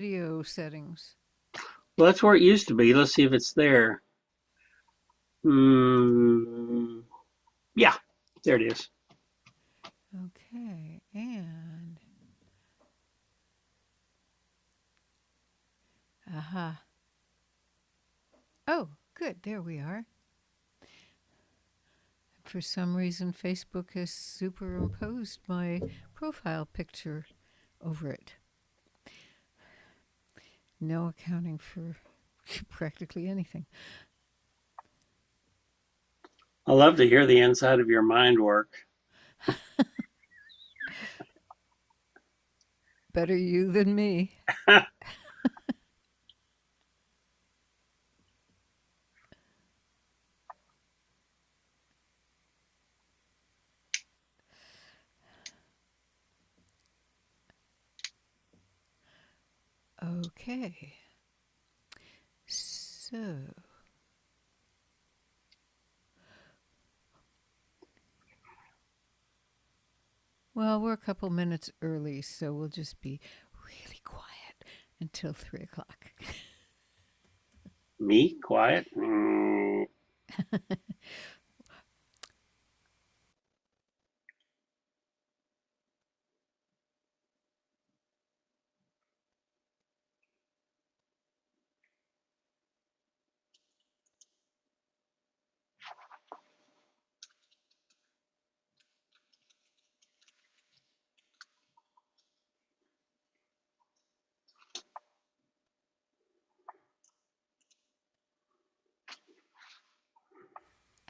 Video settings. Well, that's where it used to be. Let's see if it's there. Mm, yeah, there it is. Okay, and aha. Oh, good. There we are. For some reason, Facebook has superimposed my profile picture over it. No accounting for practically anything. I love to hear the inside of your mind work. Better you than me. Okay. So, well, we're a couple minutes early, so we'll just be really quiet until 3 o'clock. Me, quiet.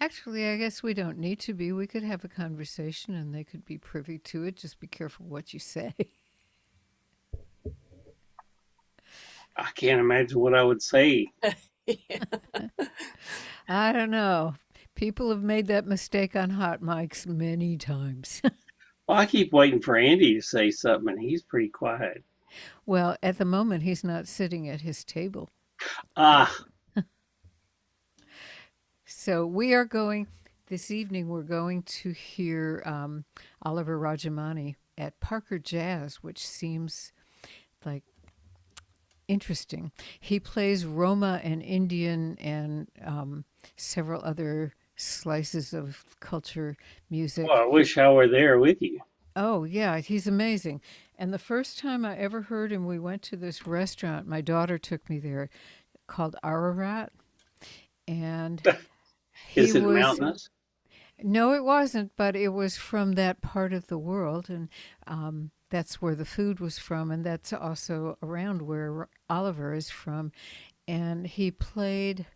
Actually, I guess we don't need to be. We could have a conversation and they could be privy to it. Just be careful what you say. I can't imagine what I would say. Yeah. I don't know. People have made that mistake on hot mics many times. Well, I keep waiting for Andy to say something, and he's pretty quiet. Well, at the moment, he's not sitting at his table. So, Ah, so we are going, this evening, we're going to hear Oliver Rajamani at Parker Jazz, which seems like interesting. He plays Roma and Indian and several other slices of culture well, I music. wish I were there with you. Oh, yeah, he's amazing. And the first time I ever heard him, we went to this restaurant. My daughter took me there called Ararat. And he Is it was, mountainous? no, it wasn't, but it was from that part of the world. And that's where the food was from. And that's also around where Oliver is from. And he played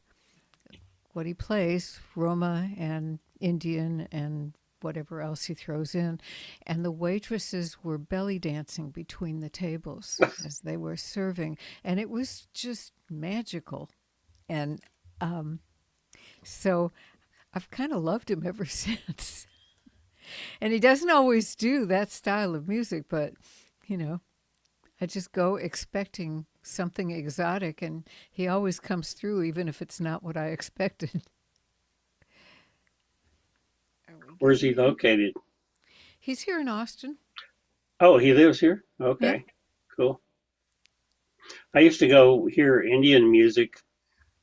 what he plays, Roma and Indian and whatever else he throws in. And the waitresses were belly dancing between the tables as they were serving. And it was just magical. And so I've kind of loved him ever since. And he doesn't always do that style of music, but, you know, I just go expecting something exotic, and he always comes through, even if it's not what I expected. Are we Where's he getting him? located? He's here in Austin. Oh, he lives here? Yeah. Okay, cool. I used to go hear Indian music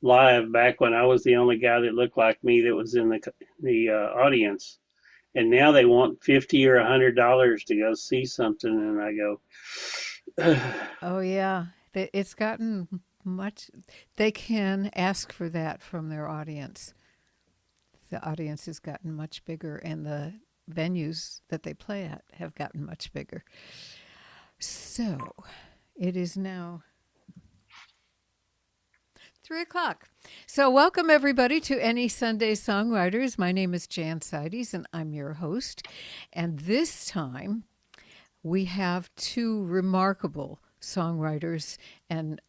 live back when I was the only guy that looked like me that was in the audience. And now they want 50 or $100 to go see something, and I go, Oh, yeah. It's gotten much, they can ask for that from their audience. The audience has gotten much bigger, and the venues that they play at have gotten much bigger. So it is now 3 o'clock. So, welcome everybody to Any Sunday Songwriters. My name is Jan Sides, and I'm your host. And this time, we have two remarkable songwriters and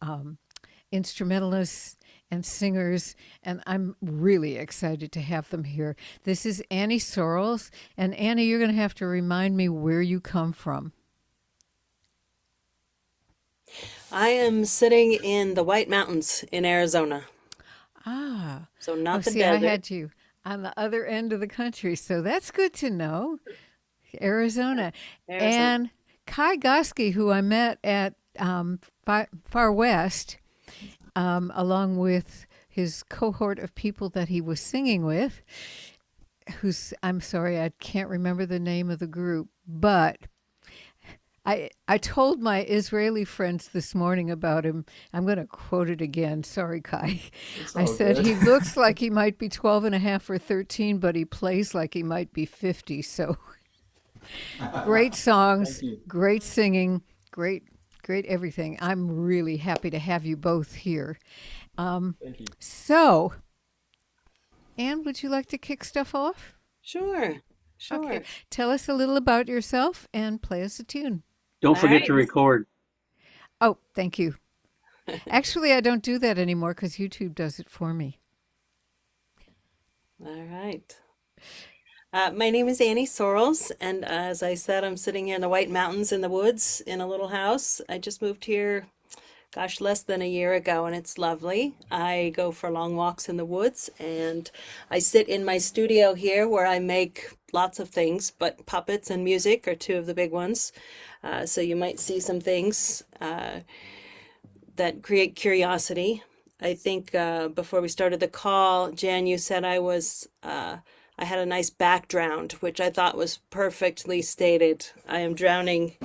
instrumentalists and singers, and I'm really excited to have them here. This is Annie Sorrells, and Annie, you're going to have to remind me where you come from. I am sitting in the White Mountains in Arizona. Ah, So oh, not the see, I desert. had you on the other end of the country, so that's good to know. Arizona. Arizona. And Kai Goski, who I met at far west, along with his cohort of people that he was singing with, I'm sorry, I can't remember the name of the group, but I told my Israeli friends this morning about him. I'm going to quote it again. Sorry, Kai. It's I all said good. he looks like he might be 12 and a half or 13, but he plays like he might be 50. So great Thank songs, you. great singing, great everything. I'm really happy to have you both here. Thank you. So, Anne, would you like to kick stuff off? Sure, Okay. sure. Tell us a little about yourself and play us a tune. Don't All forget right. to record. Oh, thank you. Actually, I don't do that anymore because YouTube does it for me. All right. My name is Annie Sorrells, and as I said, I'm sitting here in the White Mountains in the woods in a little house. I just moved here, gosh, less than a year ago, and it's lovely. I go for long walks in the woods, and I sit in my studio here where I make lots of things, but puppets and music are two of the big ones. So you might see some things that create curiosity. I think before we started the call, Jan, you said I had a nice background, which I thought was perfectly stated. I am drowning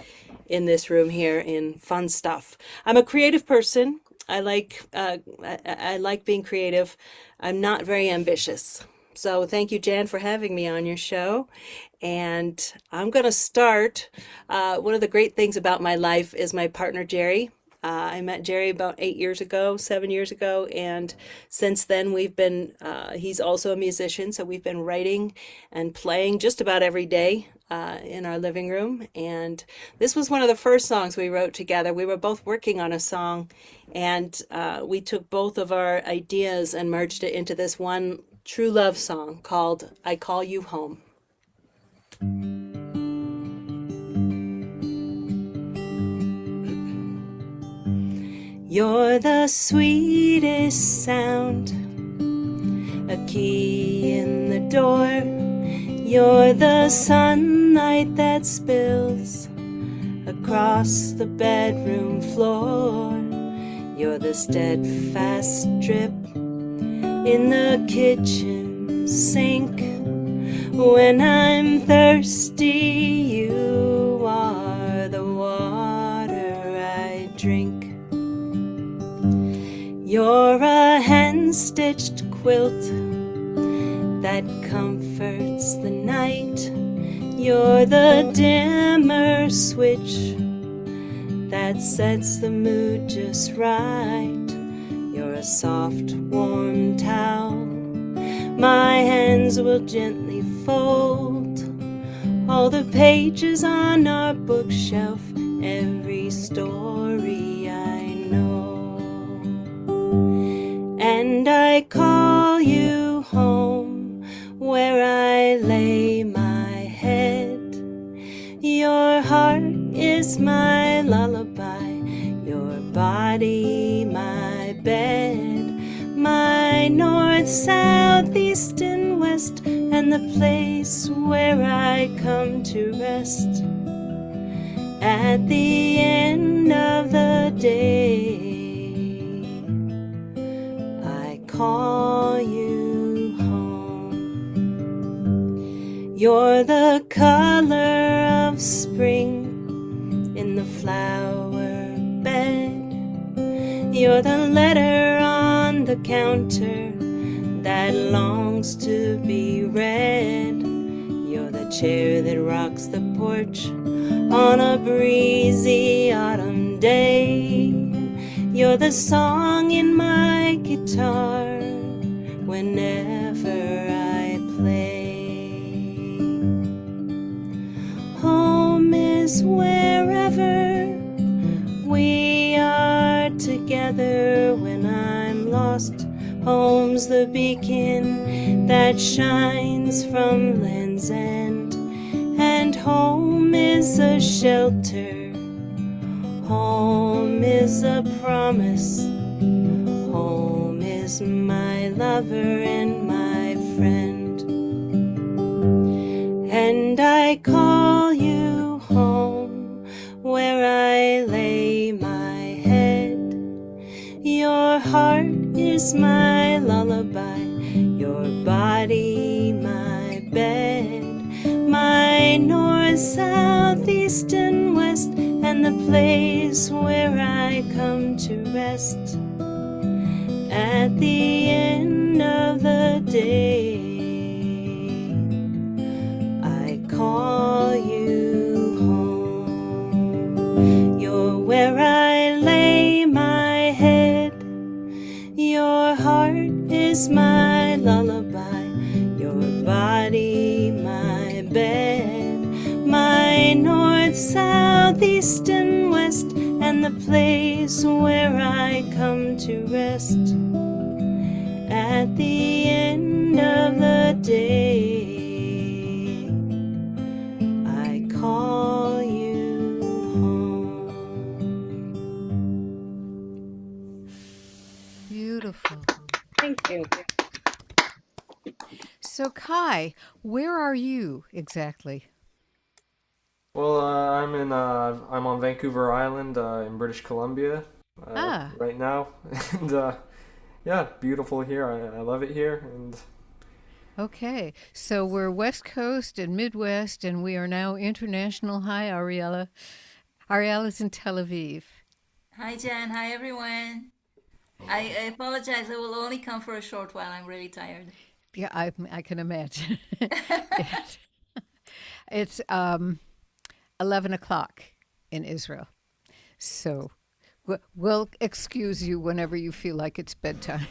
in this room here in fun stuff. I'm a creative person. I like being creative. I'm not very ambitious. So thank you, Jan, for having me on your show. And I'm going to start. One of the great things about my life is my partner, Jerry. I met Jerry about 8 years ago, 7 years ago, and since then he's also a musician, so we've been writing and playing just about every day in our living room. And this was one of the first songs we wrote together. We were both working on a song, and we took both of our ideas and merged it into this one true love song called I Call You Home. You're the sweetest sound, a key in the door. You're the sunlight that spills across the bedroom floor. You're the steadfast drip in the kitchen sink. When I'm thirsty, you are the water I drink. You're a hand-stitched quilt that comforts the night. You're the dimmer switch that sets the mood just right. You're a soft, warm towel my hands will gently fold. All the pages on our bookshelf, every story I know. And I call you home, where I lay my head. Your heart is my lullaby, your body my bed. My north, south, east, and west, and the place where I come to rest at the end of the day. I call you home. You're the color of spring in the flower bed. You're the letter on the counter that longs to be read. You're the chair that rocks the porch on a breezy autumn day. You're the song in my guitar whenever I play. Home is wherever we are together when I'm lost. Home's the beacon that shines from land's end, and home is a shelter. Home is a promise. Home is my lover and my friend. And I call you home, where I lay my heart is my lullaby, your body my bed, my north, south, east, and west, and the place where I come to rest at the end of the day. I call you home. You're where I lay my head. Your heart is my lullaby, your body my bed, my north, south, east, and west, and the place where I come to rest at the end of the day. I call you home. Beautiful. Thank you. So, Kai, where are you exactly? Well, I'm on Vancouver Island in British Columbia Ah, right now, and yeah, beautiful here. I love it here, and okay. So we're West Coast and Midwest, and we are now international. Hi, Ariella. Ariella's in Tel Aviv. Hi, Jen. Hi, everyone. I apologize. I will only come for a short while. I'm really tired. Yeah, I can imagine. It's 11 o'clock in Israel. So we'll excuse you whenever you feel like it's bedtime.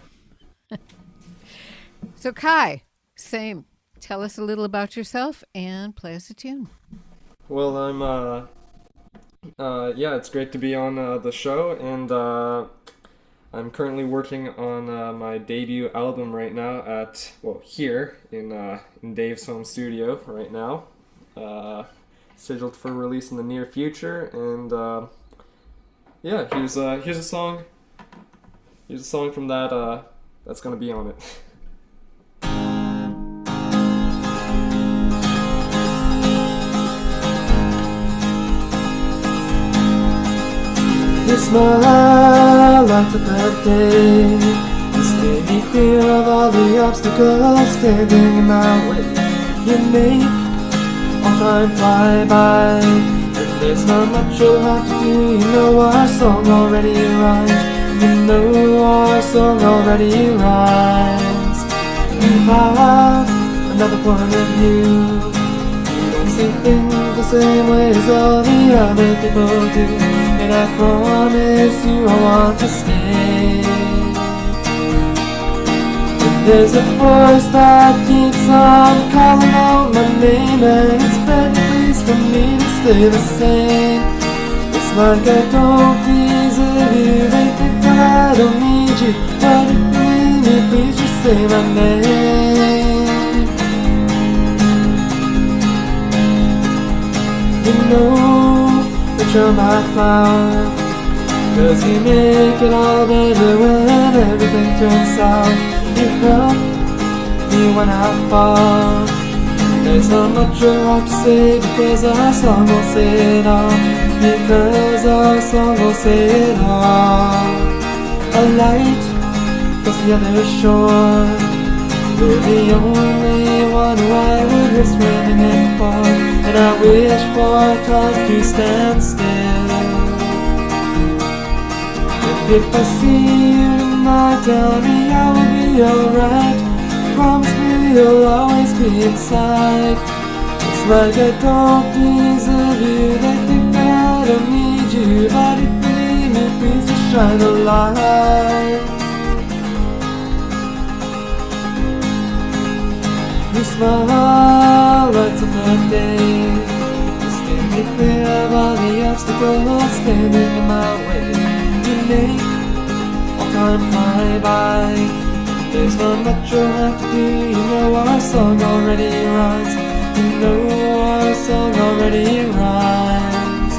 So, Kai, same. Tell us a little about yourself and play us a tune. well, yeah, it's great to be on the show, and I'm currently working on my debut album right now here in Dave's home studio right now. Scheduled for release in the near future, and yeah, here's a song. Here's a song from that that's gonna be on it. Your smile lights up that day. This made me clear of all the obstacles standing in my way. You make all time fly by, and there's not much you'll have to do. You know our song already rhymes. You know our song already rhymes. You have another point of view. You don't see things the same way as all the other people do. And I promise you I want to stay. And there's a voice that keeps on calling out my name, and it's begging please for me to stay the same. It's like I don't deserve you. They think that I don't need you, but if you need me, please just say my name. You know that you're my flower, 'cause you make it all better when everything turns sour. You help me when I fall. There's not much you'll have to say, because our song will say it all. Because our song will say it all. A light across the other shore. You're the only one who I would risk swimming in for, and I wish for time to stand still. And if I see you tonight, tell me I will be alright. Promise me you'll always be inside. It's like I don't deserve you. They think that I don't need you, but if you need me, please just shine a light. Your smile lights up my day. You steer me clear of all the obstacles standing in my way. You make all time fly by. There's not much you'll have to do. You know our song already rhymes. You know our song already rhymes.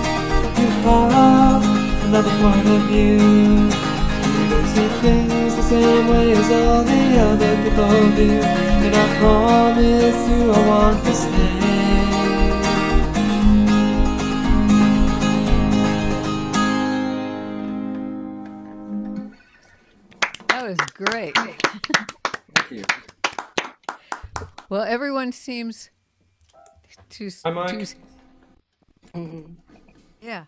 You have another point of view. You don't see things the same way as all the other people do. And I promise you I want to stay. That was great. Thank you. Well, everyone seems to Hi, Mike. yeah.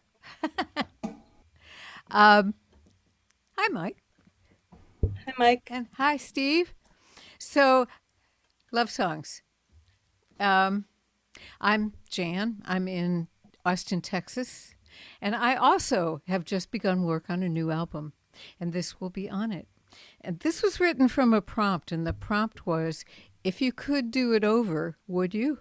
Hi, Mike, Hi, Mike. and hi, Steve. So, love songs. I'm Jan. I'm in Austin, Texas, and I also have just begun work on a new album, and this will be on it. And this was written from a prompt, and the prompt was, "If you could do it over, would you?"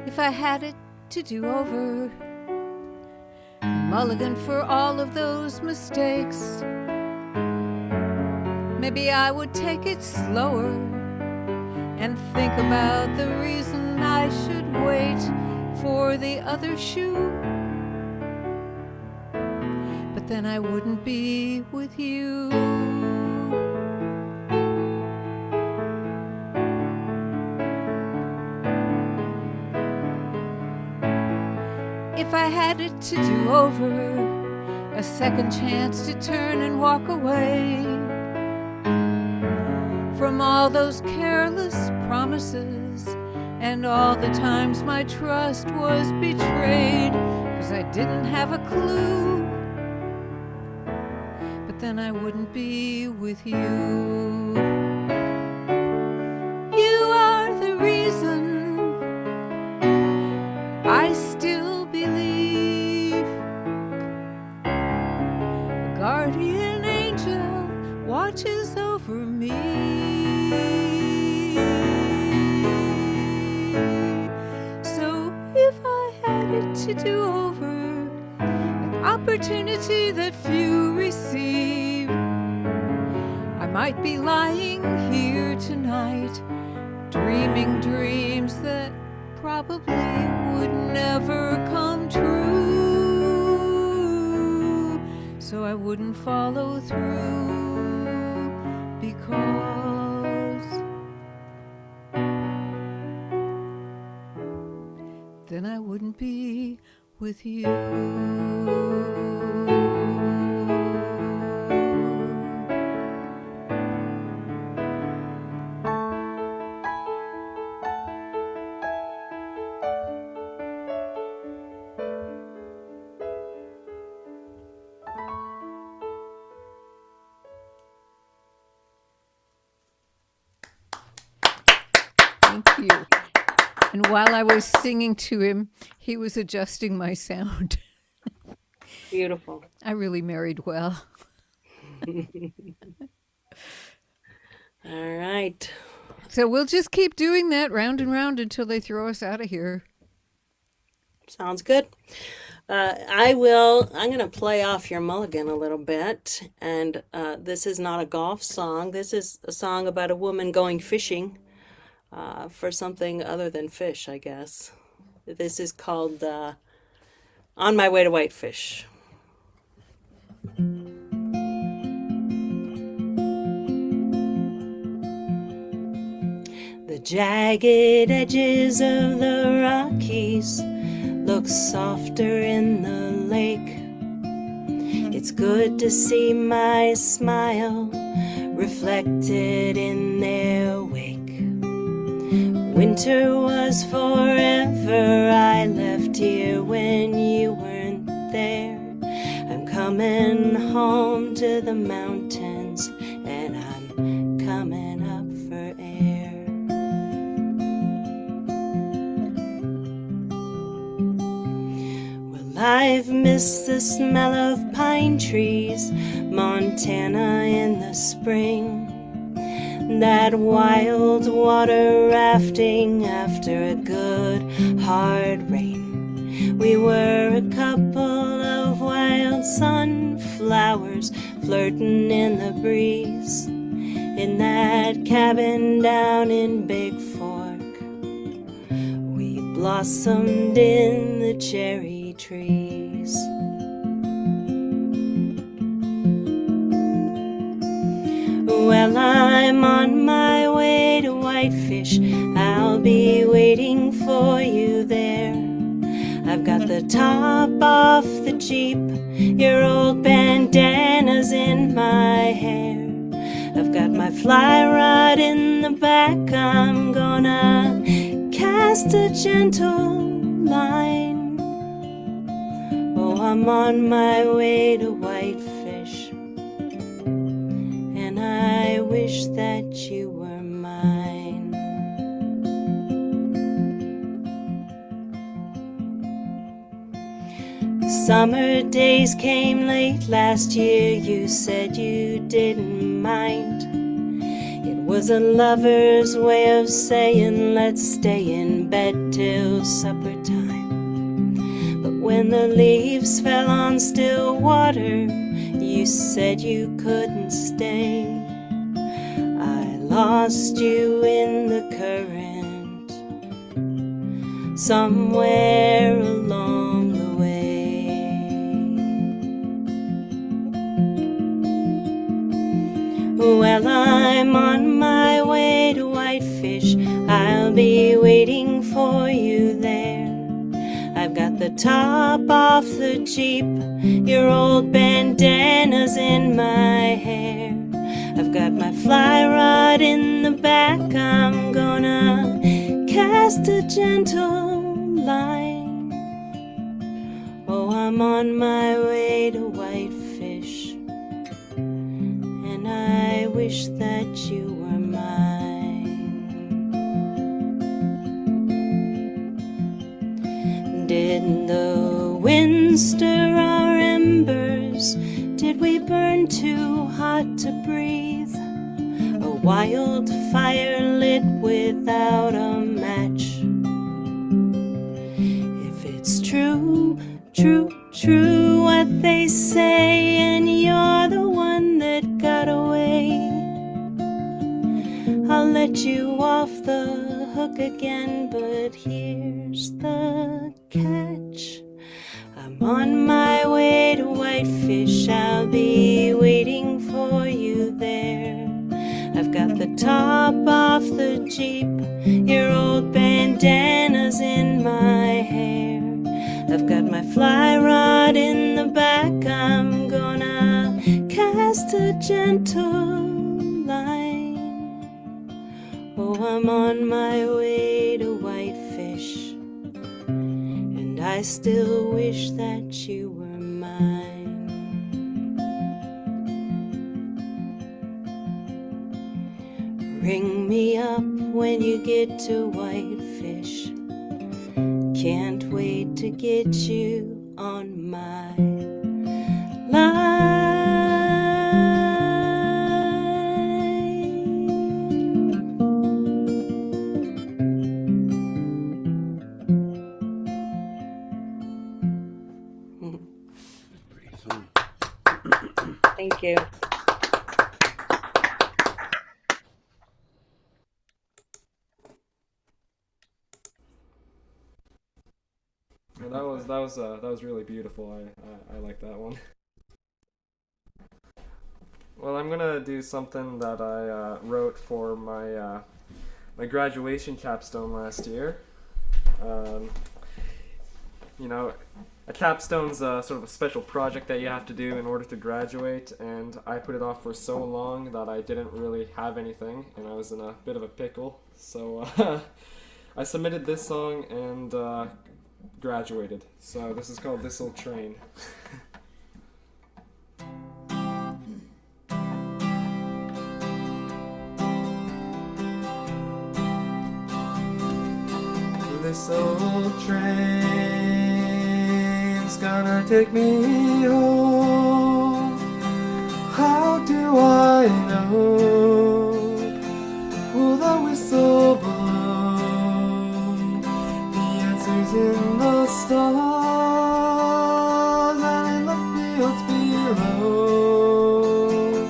If I had it to do over, a mulligan for all of those mistakes, maybe I would take it slower and think about the reason I should wait for the other shoe. But then I wouldn't be with you. If I had it to do over, a second chance to turn and walk away from all those careless promises and all the times my trust was betrayed, 'cause I didn't have a clue. But then I wouldn't be with you. You are the reason I still believe. A guardian angel watches over me. So if I had it to do over, an opportunity that few receive, I might be lying here tonight, dreaming dreams that probably would never come true. So I wouldn't follow through, because then I wouldn't be with you. Thank you. And while I was singing to him, he was adjusting my sound. Beautiful. I really married well. All right. So we'll just keep doing that round and round until they throw us out of here. Sounds good. I'm going to play off your mulligan a little bit. And this is not a golf song. This is a song about a woman going fishing for something other than fish, I guess. This is called On My Way to Whitefish. The jagged edges of the Rockies look softer in the lake. It's good to see my smile reflected in their wake. Winter was forever. I left here when you weren't there. I'm coming home to the mountains, and I'm coming up for air. Well, I've missed the smell of pine trees, Montana in the spring, that wild water rafting after a good hard rain. We were a couple of wild sunflowers flirting in the breeze in that cabin down in Big Fork. We blossomed in the cherry trees. Well, I'm on my way to Whitefish. I'll be waiting for you there. I've got the top off the Jeep, your old bandana's in my hair. I've got my fly rod in the back, I'm gonna cast a gentle line. Oh, I'm on my way to Whitefish, and I wish that you were mine. Summer days came late last year, you said you didn't mind. It was a lover's way of saying let's stay in bed till supper time. But when the leaves fell on still water, you said you couldn't stay. I lost you in the current somewhere along the way. Well, I'm on my way to Whitefish. I'll be waiting for you there. I've got the top off the Jeep, your old bandana's in my hair. I've got my fly rod in the back, I'm gonna cast a gentle line. Oh, I'm on my way to Whitefish, and I wish that you were mine. Did the wind stir our embers? Did we burn too hot to breathe? A wildfire lit without a match. If it's true, true, true what they say, and you're the one that got away, I'll let you off the hook again, but here's the catch. I'm on my way to Whitefish, I'll be waiting for you there. I've got the top off the Jeep, your old bandana's in my hair. I've got my fly rod in the back, I'm gonna cast a gentle line. Oh, I'm on my way to Whitefish, and I still wish that you were mine. Ring me up when you get to Whitefish. Can't wait to get you on my line. Thank you. Well, that was really beautiful. I like that one. Well, I'm gonna do something that I wrote for my my graduation capstone last year. You know, a capstone's sort of a special project that you have to do in order to graduate, and I put it off for so long that I didn't really have anything, and I was in a bit of a pickle. So I submitted this song and graduated. So this is called This Old Train. This old train's gonna take me home. How do I know? Will the whistle blow? The answer's in the stars and in the fields below.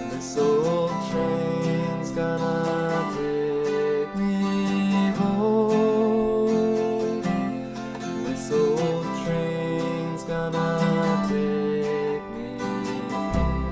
This old train's gonna take me home. This old train's gonna take me home.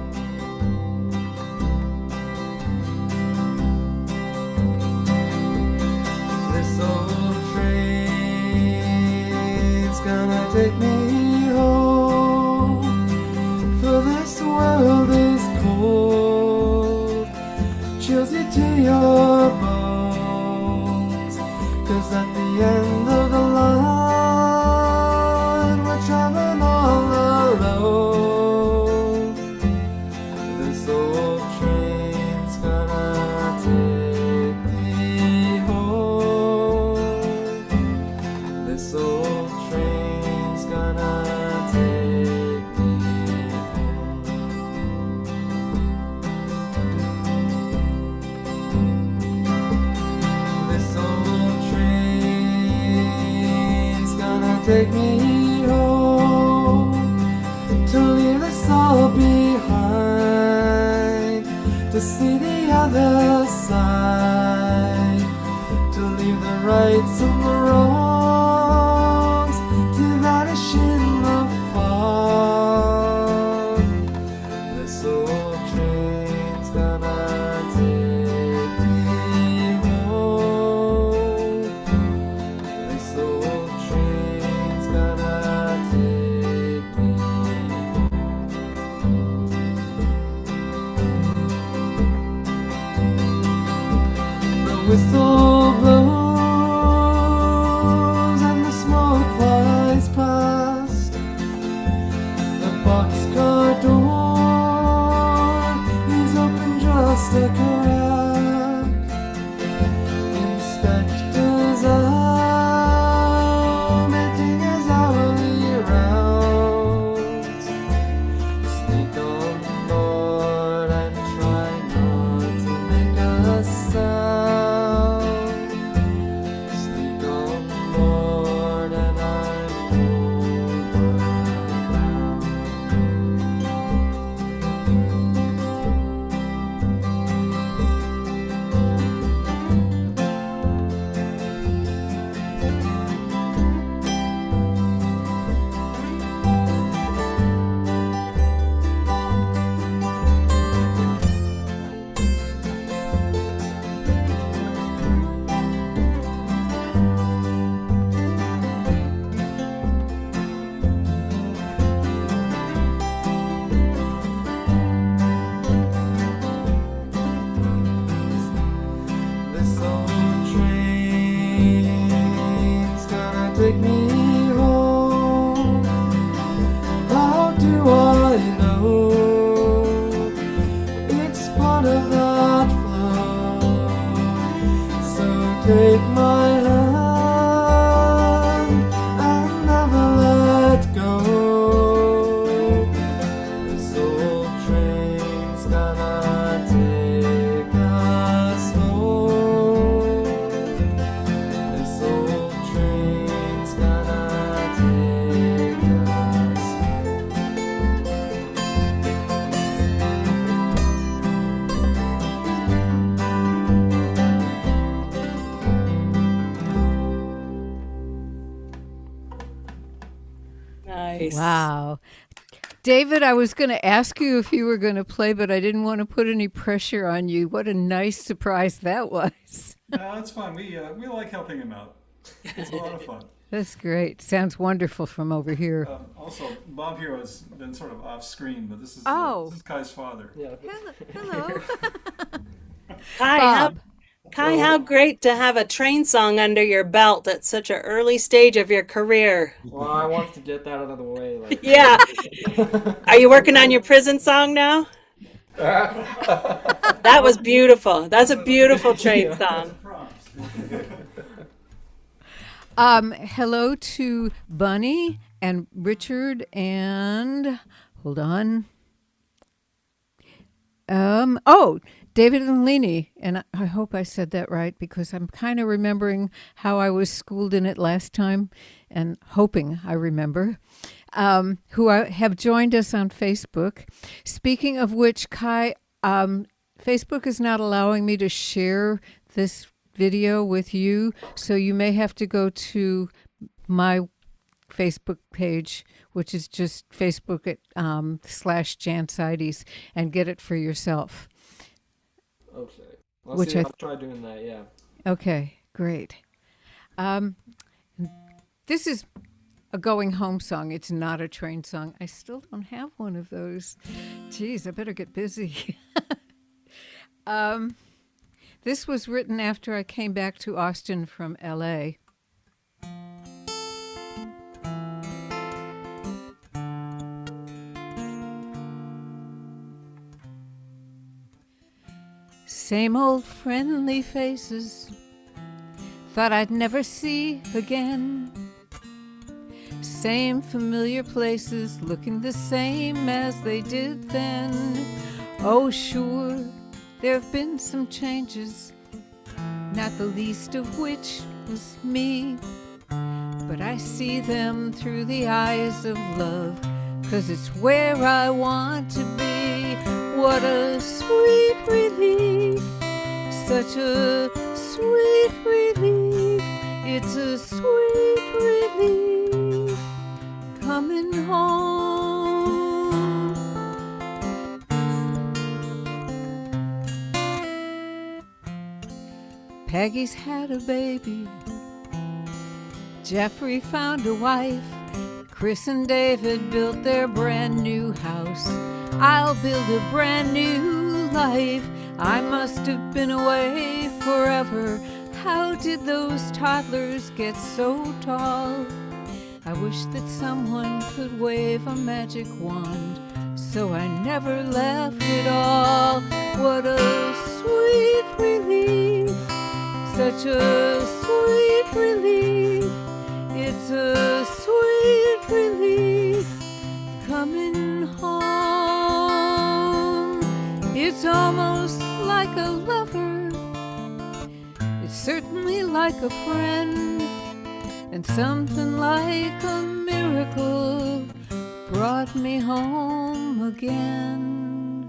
to your bones. 'Cause at the end of the line, we're traveling all alone. This old train's gonna take me home. This old train's gonna take me home. This old train's gonna take me home, to leave this all behind, to see the other side, to leave the rights and the wrongs, to vanish in the fog. This old train's gonna take me home. This old train's gonna take me home. The whistle blows and the smoke flies past. The boxcar door is open just a crack. Inspectors are making his hourly rounds. Sneak on board and try not to make a sound. Sneak on board and I'm homeward bound. This old train's gonna take me home. How do I know? It's part of that flow. So take my hand and never let go. This old train's gonna take us home. This old train's gonna take us Nice. Wow. David, I was going to ask you if you were going to play, but I didn't want to put any pressure on you. What a nice surprise that was. No, that's fun. We like helping him out. It's a lot of fun. That's great. Sounds wonderful from over here. Also, Bob here has been sort of off screen, but this is Kai's father. Yeah. Hello. Kai, Bob. how great to have a train song under your belt at such an early stage of your career. Well, I wanted to get that out of the way. Like, Yeah. Are you working on your prison song now? That was beautiful. That's a beautiful train song. Hello to Bunny and Richard and hold on. David and Leni, and I hope I said that right because I'm kind of remembering how I was schooled in it last time and hoping I remember, who have joined us on Facebook. Speaking of which, Kai, Facebook is not allowing me to share this video with you, so you may have to go to my Facebook page, which is just Facebook at /Jansides, and get it for yourself. okay. Which I'll try doing that, yeah. Okay, great. This is a going home song. It's not a train song. I still don't have one of those. Geez, I better get busy. This was written after I came back to Austin from LA. Same old friendly faces, thought I'd never see again. Same familiar places, looking the same as they did then. Oh, sure, there have been some changes, not the least of which was me. But I see them through the eyes of love, 'cause it's where I want to be. What a sweet relief, such a sweet relief. It's a sweet relief coming home. Peggy's had a baby, Jeffrey found a wife, Chris and David built their brand new house. I'll build a brand new life. I must have been away forever. How did those toddlers get so tall? I wish that someone could wave a magic wand, so I never left at all. What a sweet relief, such a sweet relief. It's a sweet relief coming home. It's almost like a lover, it's certainly like a friend, and something like a miracle brought me home again.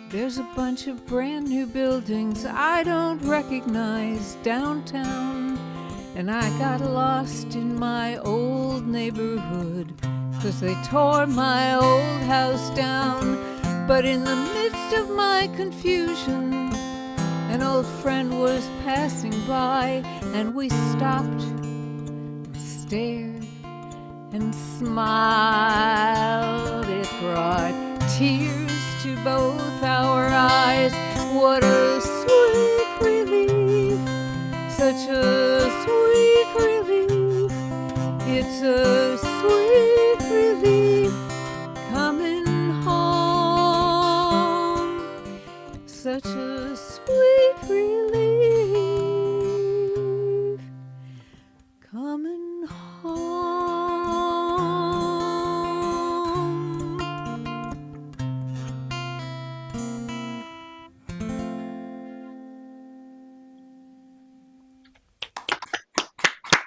There's a bunch of brand new buildings I don't recognize downtown, and I got lost in my old neighborhood, 'cause they tore my old house down. But in the midst of my confusion, an old friend was passing by, and we stopped and stared and smiled. It brought tears to both our eyes. What a sweet relief, such a sweet relief. It's a sweet relief coming home. Such a sweet relief coming home.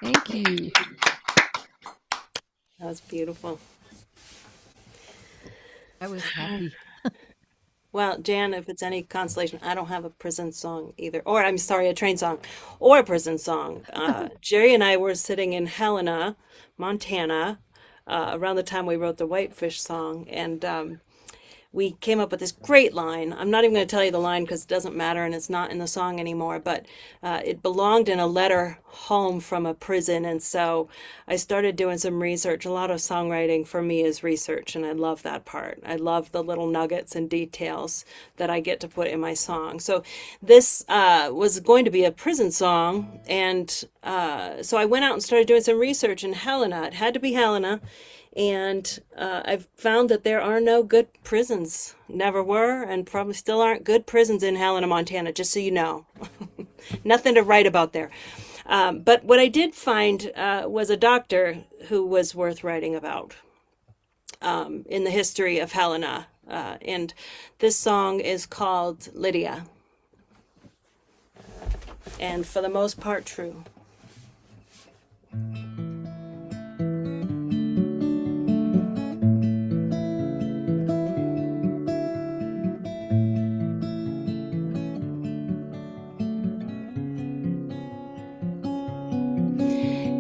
Thank you. That was beautiful. I was happy. Well, Jan, if it's any consolation, I don't have a prison song either. Or, I'm sorry, a train song or a prison song. Jerry and I were sitting in Helena, Montana, around the time we wrote the Whitefish song. And we came up with this great line. I'm not even going to tell you the line because it doesn't matter and it's not in the song anymore, but it belonged in a letter home from a prison. And so I started doing some research. A lot of songwriting for me is research, and I love that part. I love the little nuggets and details that I get to put in my song. So this was going to be a prison song, and so I went out and started doing some research in Helena. It had to be Helena. And I've found that there are no good prisons, never were, and probably still aren't good prisons in Helena, Montana, just so you know. Nothing to write about there. But what I did find was a doctor who was worth writing about in the history of Helena. And this song is called Lydia. And for the most part, true.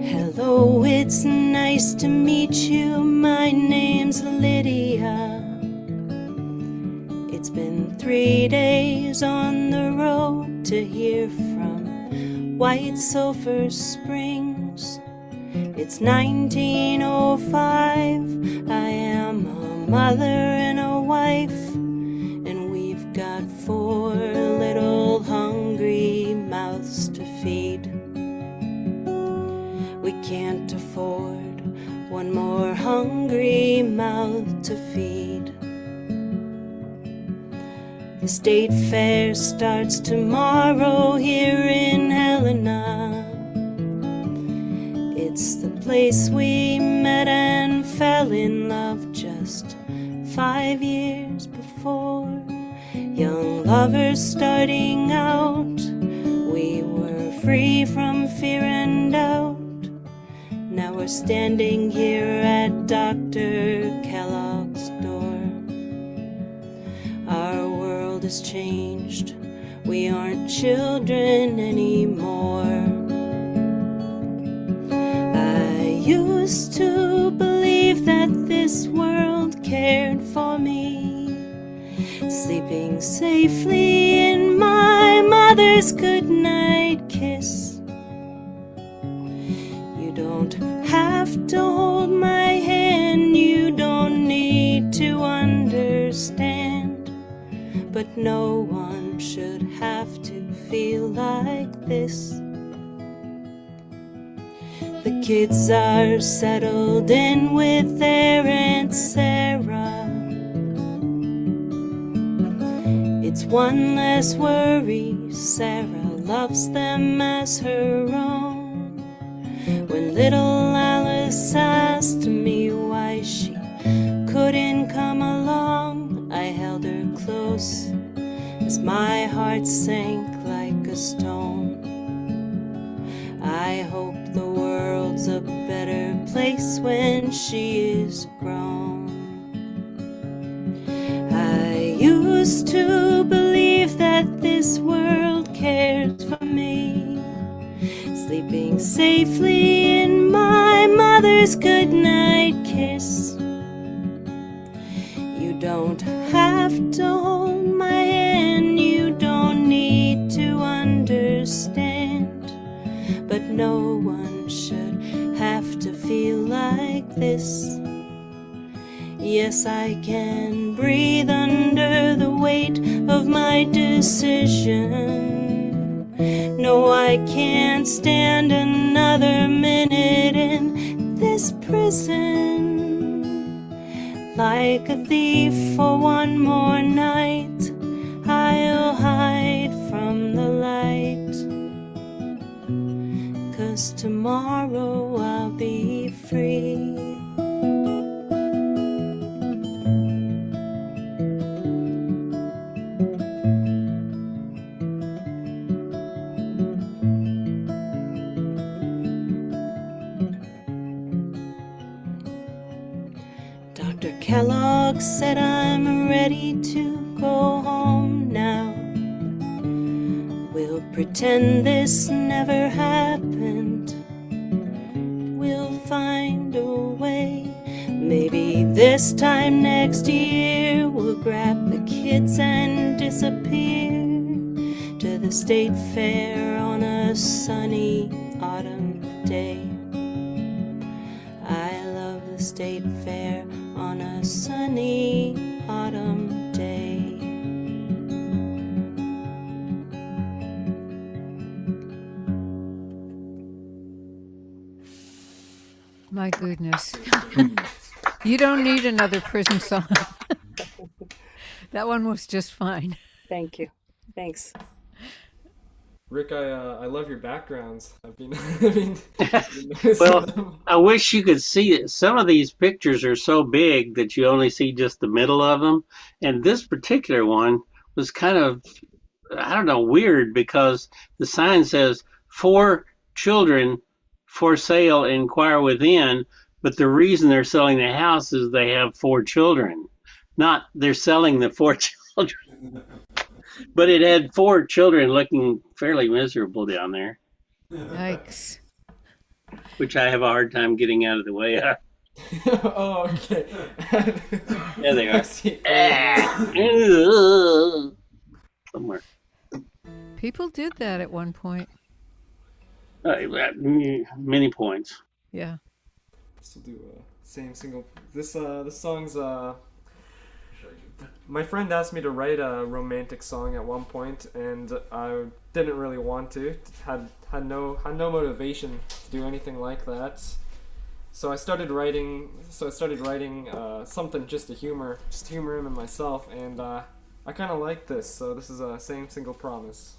Hello, it's nice to meet you. My name's Lydia. It's been 3 days on the road to here from White Sulphur Springs. It's 1905. I am a mother and a wife, and we've got 4 little hungry mouth to feed. The state fair starts tomorrow here in Helena. It's the place we met and fell in love just 5 years before. Young lovers starting out, we were free from fear and doubt. Now we're standing here at Dr. Kellogg's door. Our world has changed, we aren't children anymore. I used to believe that this world cared for me, sleeping safely in my mother's goodnight kiss. You don't have to hold my hand, you don't need to understand, but no one should have to feel like this. The kids are settled in with their Aunt Sarah. It's one less worry, Sarah loves them as her own. When little Alice asked me why she couldn't come along, I held her close as my heart sank like a stone. I hope the world's a better place when she is grown. I used to believe that this world cares for me, sleeping safely in my mother's goodnight kiss. You don't have to hold my hand, you don't need to understand, but no one should have to feel like this. Yes, I can breathe under the weight of my decision. No, I can't stand another minute in this prison. Like a thief for one more night, I'll hide from the light, 'cause tomorrow I'll be free. Dr. Kellogg said I'm ready to go home now. We'll pretend this never happened. We'll find a way. Maybe this time next year we'll grab the kids and disappear to the state fair on a sunny autumn day. I love the state fair on a sunny autumn day. My goodness. You don't need another prison song. That one was just fine. Thank you. Thanks. Rick, I love your backgrounds. I've been, Well, I wish you could see it. Some of these pictures are so big that you only see just the middle of them. And this particular one was kind of, I don't know, weird because the sign says 4 children for sale, inquire within. But the reason they're selling the house is they have 4 children, not they're selling the 4 children. But it had 4 children looking fairly miserable down there, Yikes. which I have a hard time getting out of the way of. Oh, okay. There they are. See. Somewhere. People did that at one point. Many points. Yeah. So do same single. This song's my friend asked me to write a romantic song at one point, and I didn't really want to. Had no motivation to do anything like that. So I started writing. Something just to humor him and myself, and I kind of like this. So this is a Same Single Promise.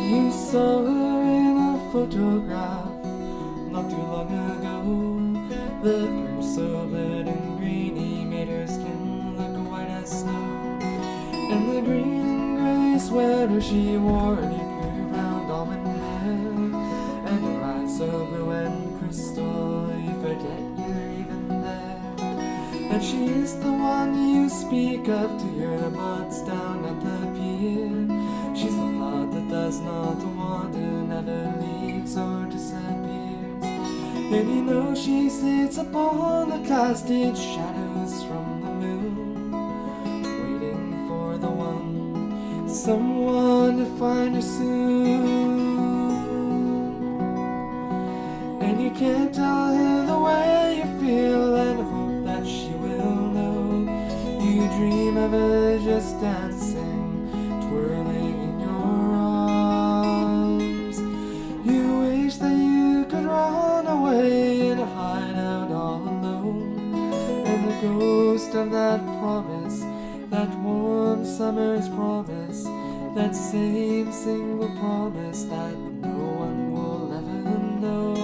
You saw her in a photograph not too long ago. The prints so blurred and greeny made her skin look white as snow. And the green and grey sweater she wore neatly round almond hair, and her eyes so blue and crystal you forget you're even there. And she is the one you speak of to your buds down at the pier. She's the thought that does not wander, never leaves or disappears. And you know she sits upon the casted shadows from the moon, waiting for the one, someone to find her soon. And you can't tell her the way you feel and hope that she will know. You dream of her just dancing, twirling in your arms. You wish that you could run away and hide out all alone. And the ghost of that promise, that warm summer's promise, that same single promise that no one will ever know.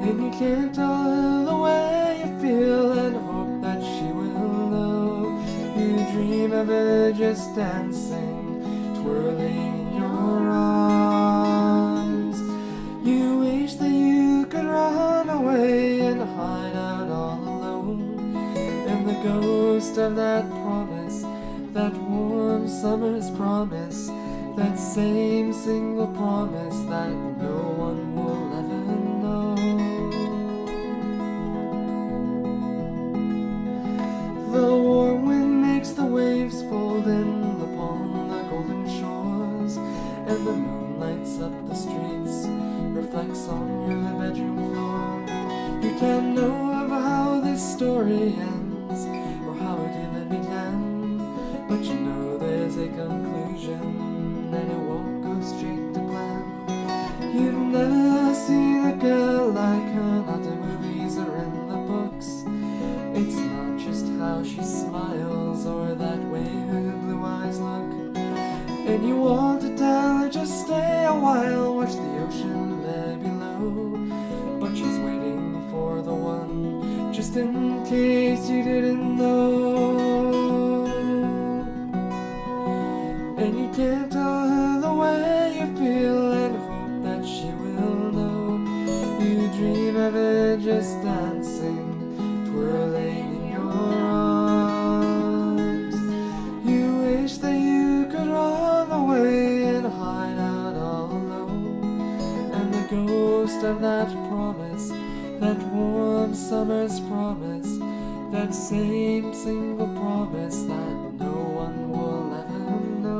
And you can't tell her the way you feel and hope that she will know. You dream of her just dancing, twirling in your arms. You wish that you could run away and hide out all alone. And the ghost of that promise, that warm summer's promise, that same single promise that no one will ever know. The warm wind makes the waves fold in upon the golden shores, and the moon lights up the streets, reflects on your bedroom floor. You can't know of how this story ends, or how it even began, but you know there's a conclusion, and it won't go straight to plan. You've never seen a girl like her, not in movies or in the books. It's not just how she smiles or that way her blue eyes look. And you want to tell her just stay a while, watch the ocean there below. But she's waiting for the one, just in case you didn't know. And you can't tell her the way you feel and hope that she will know. You dream of her just dancing, twirling in your arms. You wish that you could run away and hide out all alone. And the ghost of that promise, that warm summer's promise, that same single promise that no one will ever know.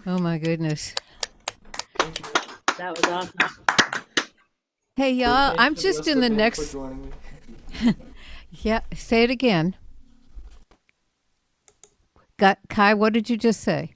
Oh my goodness. Thank you. That was awesome. Hey y'all, Thank I'm you to just rest in of the band for next. joining me. Yeah, say it again. Kai, what did you just say?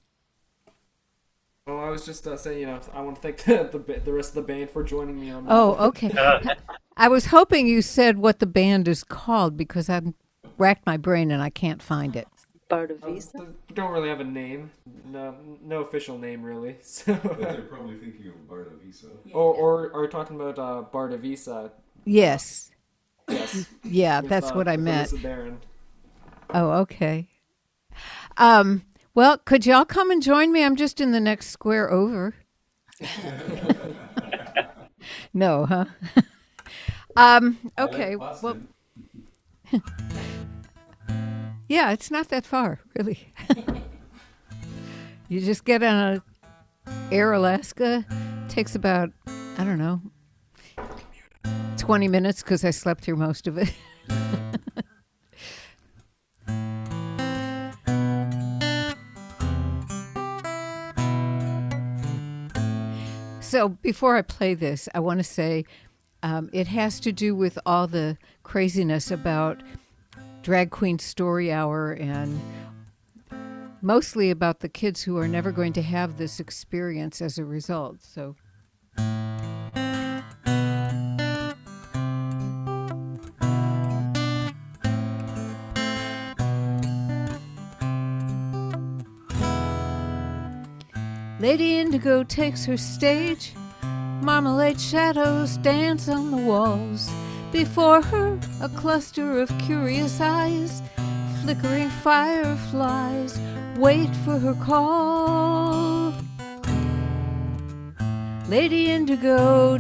Oh, I was just saying, I want to thank the rest of the band for joining me on that Oh, one. okay. Uh, I was hoping you said what the band is called because I've racked my brain and I can't find it. Bardavisa? We don't really have a name. No official name really. But So, they're probably thinking of Bardavisa. or are you talking about Bardavisa? Yes. Yes, Yeah, with that's what I with meant. Alyssa Baron. Oh, okay. Well, could y'all come and join me? I'm just in the next square over. No, huh? Okay. I like Well, Boston. yeah, it's not that far, really. You just get on a Air Alaska. Takes about, I don't know, 20 minutes because I slept through most of it. So before I play this, I want to say it has to do with all the craziness about Drag Queen Story Hour and mostly about the kids who are never going to have this experience as a result. So Lady Indigo takes her stage. Marmalade shadows dance on the walls. Before her, a cluster of curious eyes. Flickering fireflies wait for her call. Lady Indigo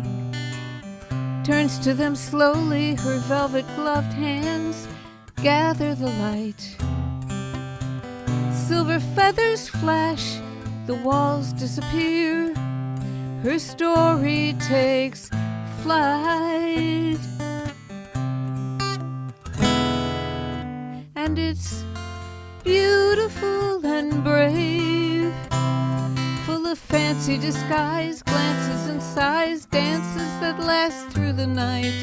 turns to them slowly. Her velvet gloved hands gather the light. Silver feathers flash, the walls disappear. Her story takes flight. And it's beautiful and brave, full of fancy disguise, glances and sighs, dances that last through the night.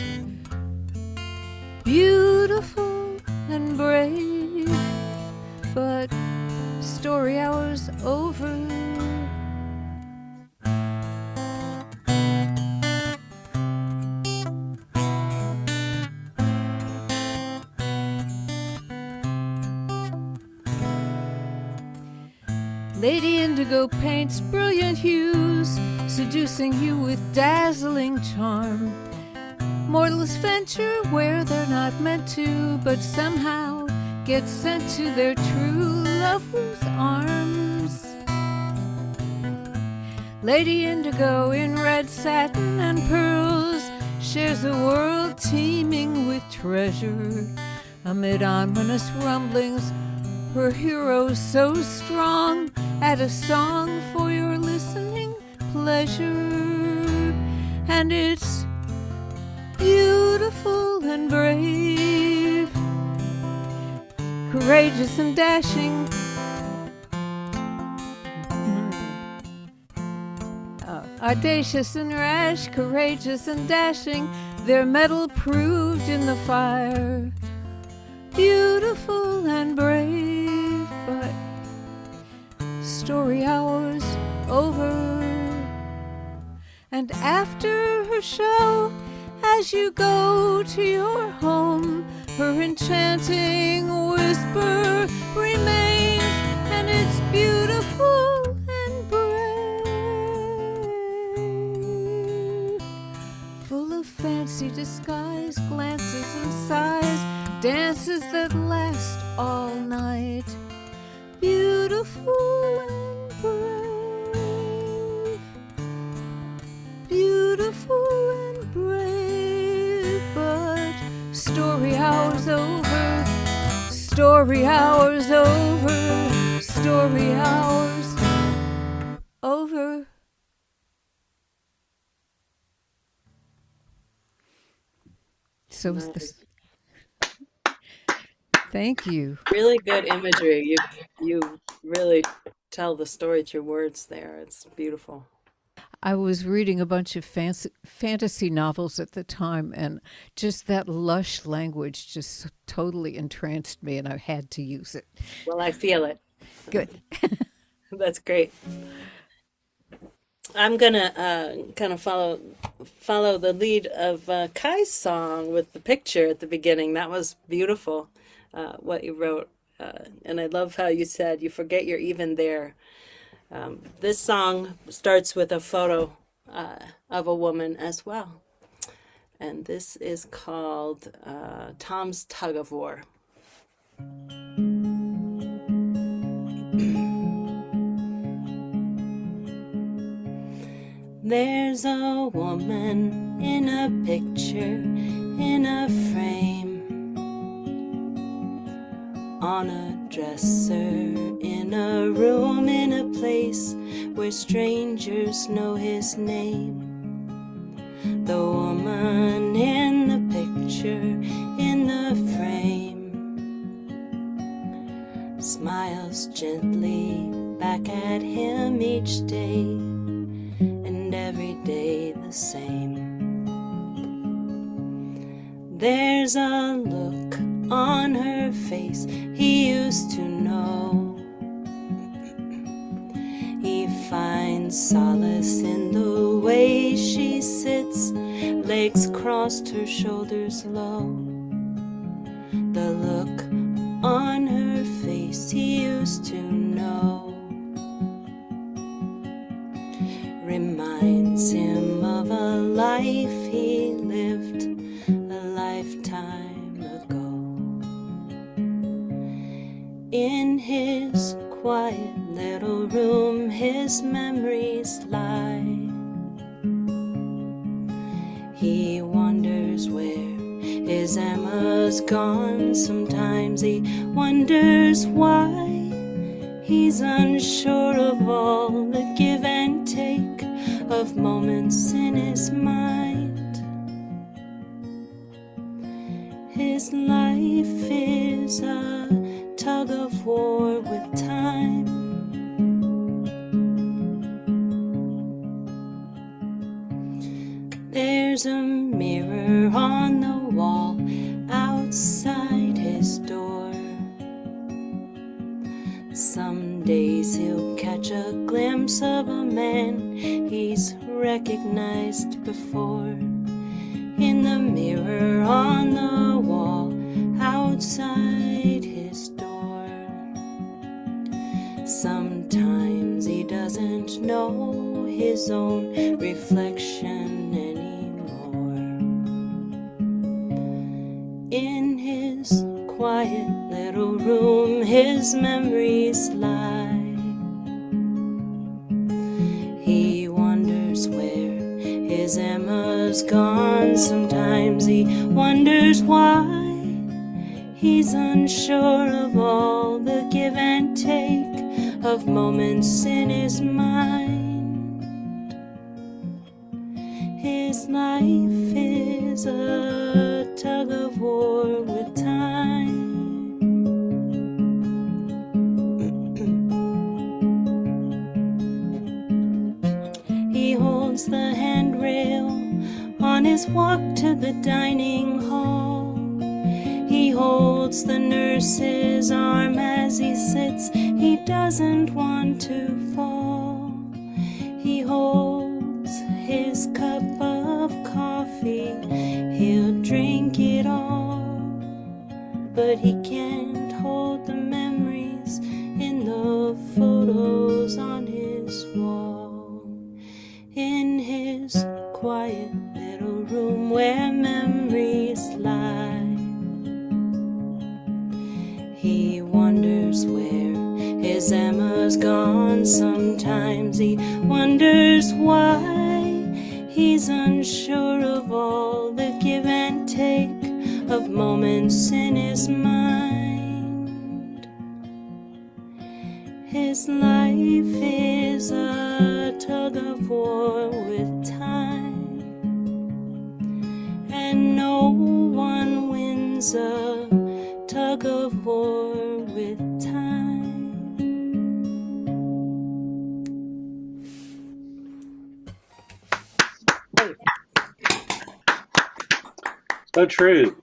Beautiful and brave, but story hour's over. Lady Indigo paints brilliant hues, seducing you with dazzling charm. Mortals venture where they're not meant to, but somehow get sent to their true lover's arms. Lady Indigo in red satin and pearls shares a world teeming with treasure. Amid ominous rumblings, her heroes so strong add a song for your listening pleasure. And it's beautiful and brave, courageous and dashing. Audacious and rash, courageous and dashing, their mettle proved in the fire. Beautiful and brave, but story hour's over. And after her show, as you go to your home, her enchanting whisper remains, and it's beautiful and brave, full of fancy disguise, glances and sighs, dances that last all night. Beautiful and brave, beautiful and brave, but story hour's over, story hour's over, story hour's over. So is this. Thank you. Really good imagery. You really tell the story through words there. It's beautiful. I was reading a bunch of fantasy novels at the time, and just that lush language just totally entranced me, and I had to use it. Well, I feel it. Good. That's great. I'm gonna kind of follow the lead of Kai's song with the picture at the beginning. That was beautiful, what you wrote, and I love how you said you forget you're even there. This song starts with a photo of a woman as well, and this is called Tom's Tug of War. There's a woman in a picture, in a frame, on a dresser, in a room, in a place where strangers know his name. The woman in the picture, in the frame, smiles gently back at him each day. Every day the same. There's a look on her face he used to know. He finds solace in the way she sits, legs crossed, her shoulders low. The look on her face he used to know reminds him of a life he lived a lifetime ago. In his quiet little room his memories lie. He wonders where his Emma's gone. Sometimes he wonders why. He's unsure of all the give and take of moments in his mind. His life is a tug of war with time. There's a mirror on the wall outside his door. Some days he'll catch a glimpse of a man he's recognized before. In the mirror on the wall outside his door. Sometimes he doesn't know his own reflection anymore. In his quiet little room his memories lie. He wonders where his Emma's gone. Sometimes he wonders why. He's unsure of all the give and take of moments in his mind. His life is a tug of war with time. He holds the handrail on his walk to the dining hall. He holds the nurse's arm as he sits. He doesn't want to fall. He holds his cup of coffee. He'll drink it all, but he can't hold the memories in the photos on his wall. In his quiet little room where memories lie, he wonders where his Emma's gone. Sometimes he wonders why. He's unsure of all the give and take of moments in his mind. His life is a tug of war with time, and no one wins a tug of war with time. So true.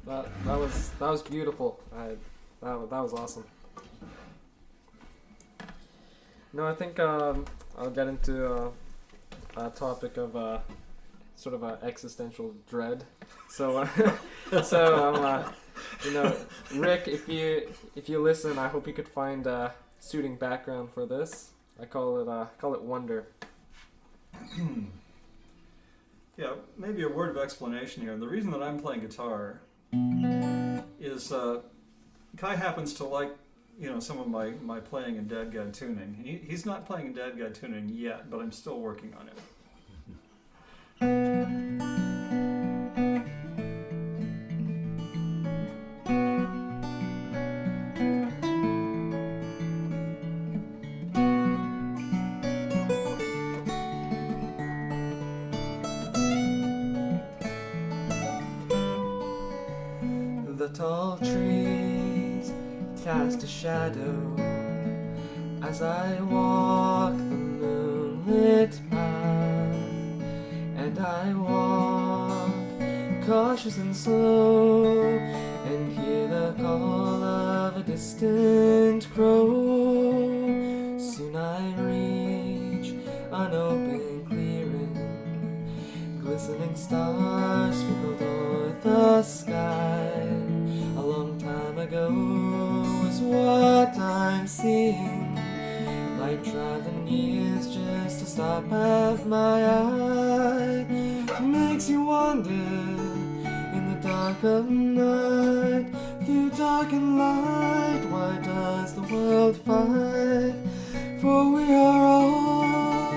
That was beautiful. That was awesome. No, I think I'll get into a topic of sort of existential dread. So you know, Rick, if you listen, I hope you could find a suiting background for this. I call it wonder. Yeah, maybe a word of explanation here. The reason that I'm playing guitar is Kai happens to like, some of my playing in dadgad tuning. He's not playing in dadgad tuning yet, but I'm still working on it. The tall trees cast a shadow as I walk the moonlit path, and I walk cautious and slow, and hear the call of a distant crow. Soon I reach an open clearing, glistening stars sprinkled o'er the sky. A long time ago is what I'm seeing, like traveling years just to stop at my eye. Makes you wonder in the dark of night, through dark and light, why does the world fight? For we are all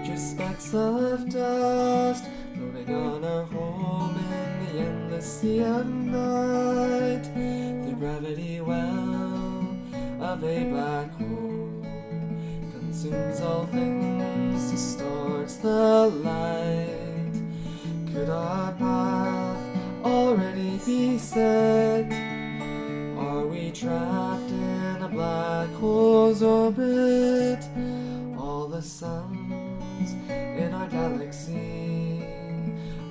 just specks of dust, floating on a home in the endless sea of night. The gravity well of a black hole consumes all things, distorts the light. Could our path already be set? Are we trapped in a black hole's orbit? All the suns in our galaxy,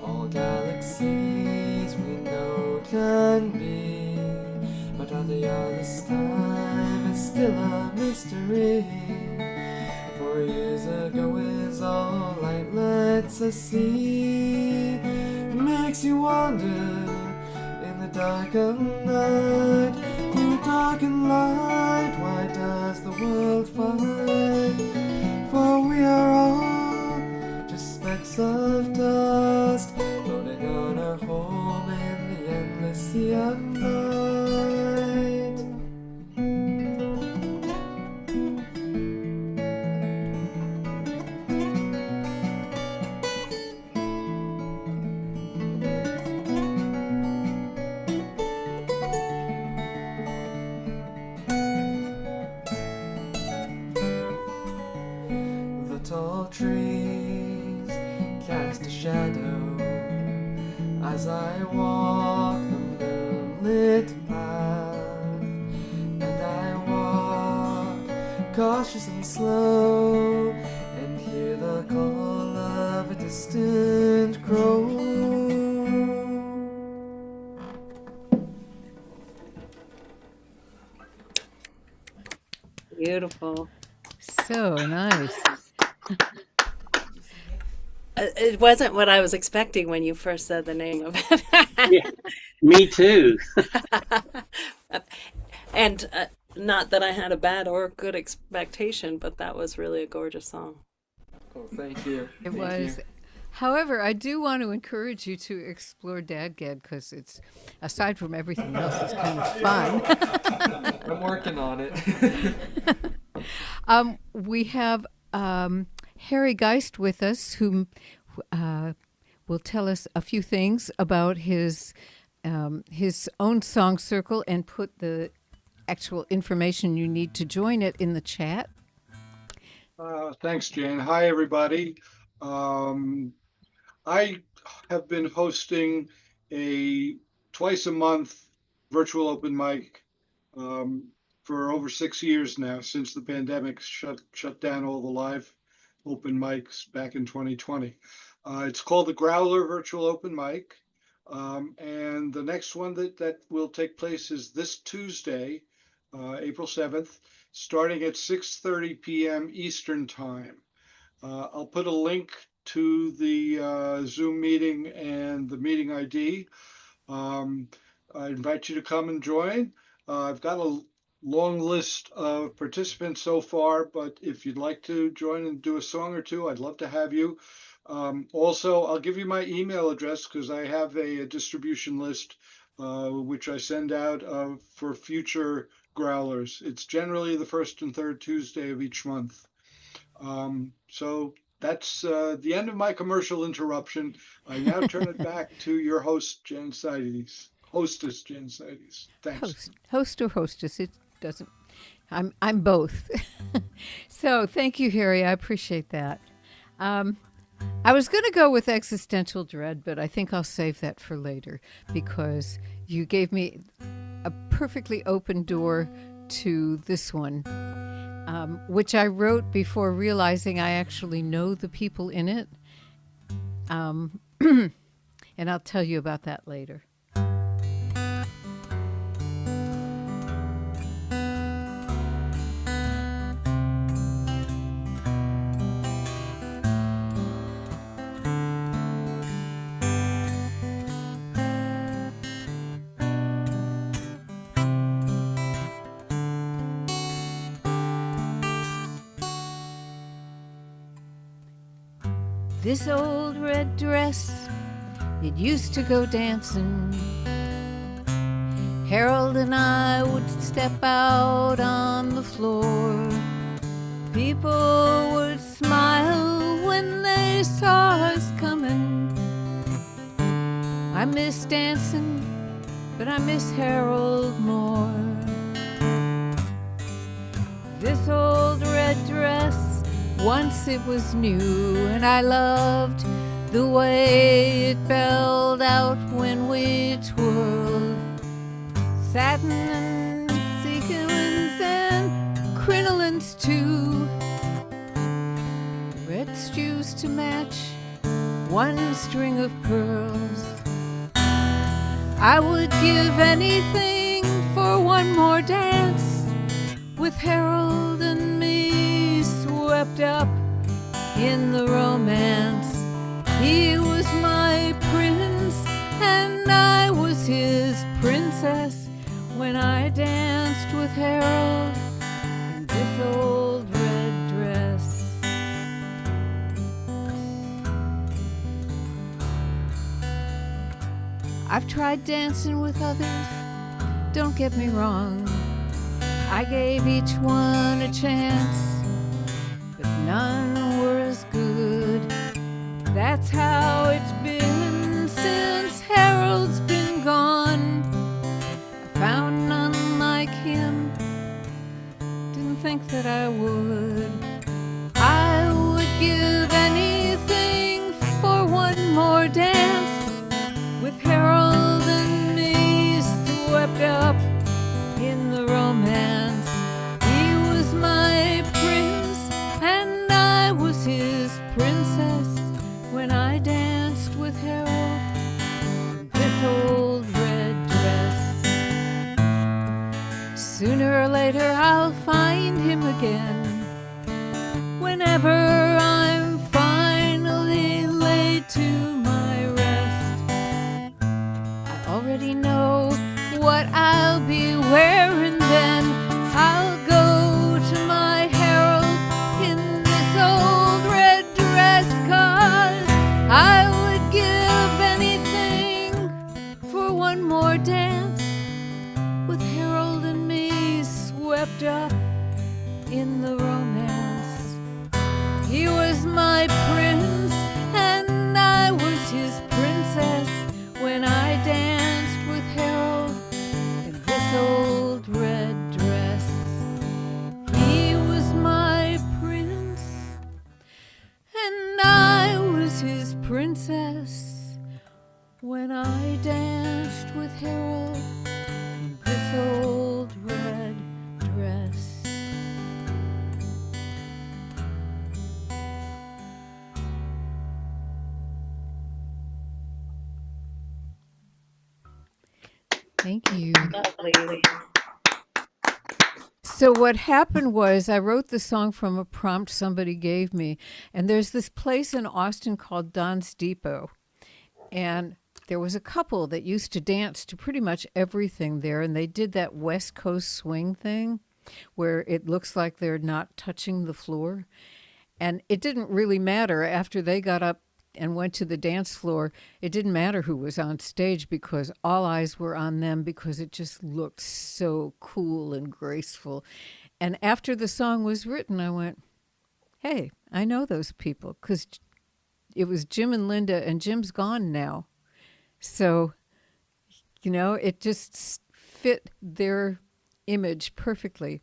all galaxies we know can be, but are they all this time is still a mystery. 4 years ago is all light lets us see. Makes you wonder in the dark of night, through dark and light, why does the world fight? For we are all just specks of dust, floating on our home in the endless sea of night. The tall trees cast a shadow as I walk the moonlit path, and I walk cautious and slow, and hear the call of a distant crow. Beautiful. So nice. It wasn't what I was expecting when you first said the name of it. Yeah, me too. And not that I had a bad or good expectation, but that was really a gorgeous song. Oh, thank you. It Thank was. you. However, I do want to encourage you to explore Dadgad because it's, aside from everything else, it's kind of fun. I'm working on it. We have Harry Geist with us, who will tell us a few things about his own song circle and put the actual information you need to join it in the chat. Thanks, Jane. Hi, everybody. I have been hosting a twice a month virtual open mic for over 6 years now, since the pandemic shut down all the live open mics back in 2020. It's called the Growler Virtual Open Mic. And the next one that will take place is this Tuesday, April 7th, starting at 6:30 p.m. Eastern Time. I'll put a link to the Zoom meeting and the meeting ID. I invite you to come and join. I've got a long list of participants so far, but if you'd like to join and do a song or two, I'd love to have you. Also, I'll give you my email address because I have a distribution list which I send out for future growlers. It's generally the first and third Tuesday of each month. So that's the end of my commercial interruption. I now turn it back to your host, Jan Seides. Hostess Jan Seides. Thanks. Host or hostess, it doesn't. I'm both. So thank you, Harry. I appreciate that. I was going to go with existential dread, but I think I'll save that for later because you gave me a perfectly open door to this one, which I wrote before realizing I actually know the people in it. And I'll tell you about that later. This old red dress, it used to go dancing. Harold and I would step out on the floor. People would smile when they saw us coming. I miss dancing, but I miss Harold more. This old red dress, once it was new, and I loved the way it belled out when we twirled. Satin and sequins and crinolines too. Red stews to match one string of pearls. I would give anything for one more dance with Harold and me swept up in the romance. He was my prince and I was his princess when I danced with Harold in this old red dress. I've tried dancing with others, don't get me wrong. I gave each one a chance, but none were as good. That's how it's been since Harold's been gone. I found none like him, didn't think that I would. I would give anything for one more dance with Harold and me swept up in the romance. He was my prince and I was his princess when I danced with Harold in this old red dress. Sooner or later I'll find him again, whenever I'm finally laid to my rest. I already know what I'll be wearing then. I'll go to my Harold in this old red dress, 'cause I would give anything for one more dance with Harold and me swept up in the romance. He was my prince and I was his princess when I danced with Harold in this old red dress. He was my prince and I was his princess when I danced with Harold in this old red dress. Thank you. Lovely. So what happened was I wrote the song from a prompt somebody gave me, and there's this place in Austin called Don's Depot, and there was a couple that used to dance to pretty much everything there, and they did that West Coast swing thing where it looks like they're not touching the floor. And it didn't really matter after they got up and went to the dance floor. It didn't matter who was on stage because all eyes were on them because it just looked so cool and graceful. And after the song was written, I went, hey, I know those people because it was Jim and Linda, and Jim's gone now. So, it just fit their image perfectly.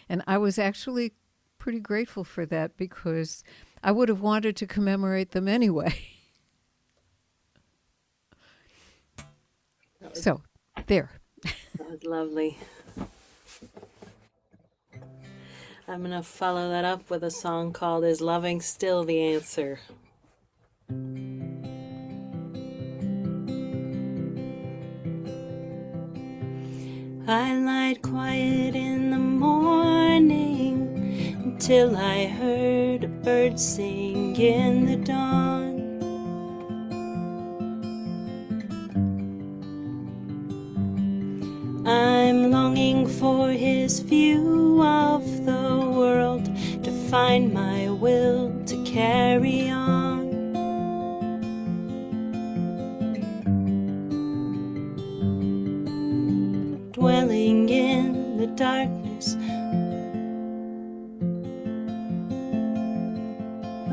And I was actually pretty grateful for that because I would have wanted to commemorate them anyway. So, there. That was lovely. I'm going to follow that up with a song called Is Loving Still the Answer? I lied quiet in the morning until I heard a bird sing in the dawn. I'm longing for his view of the world to find my will to carry on. Dwelling in the darkness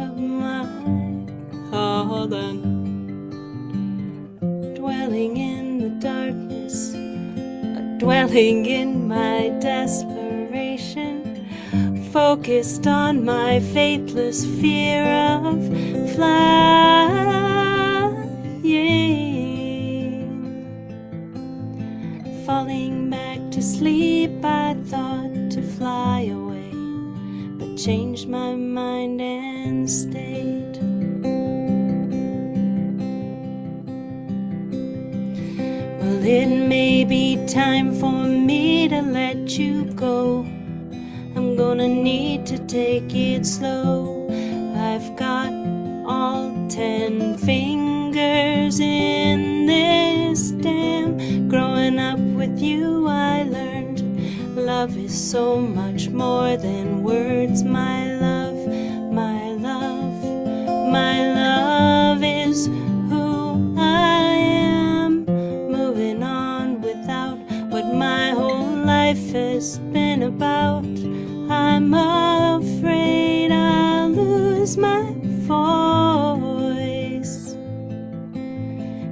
of my... Hold on. Dwelling in the darkness, dwelling in my desperation, focused on my faithless fear of flying. Falling back to sleep, I thought to fly away, but changed my mind and stayed. Well, it may be time for me to let you go. I'm gonna need to take it slow. I've got all 10 fingers in this dam. Growing up with you, I learned love is so much more than words. My love, my love, my love is who I am. Moving on without what my whole life has been about. I'm afraid I'll lose my voice.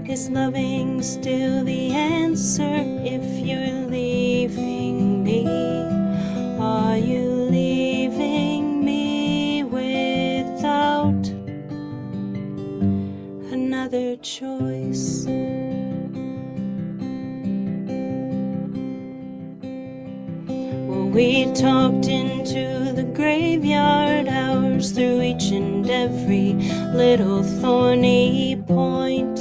Is loving still the answer if you're leaving me? Are you leaving me without another choice? Well, we talked into the graveyard hours through each and every little thorny point.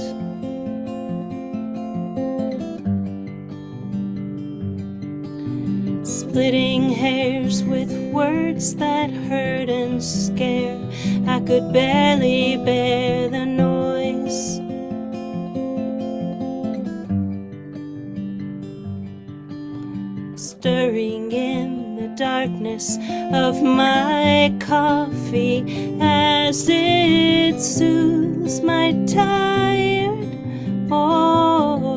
Splitting hairs with words that hurt and scare. I could barely bear the noise. Stirring in the darkness of my coffee as it soothes my tired voice.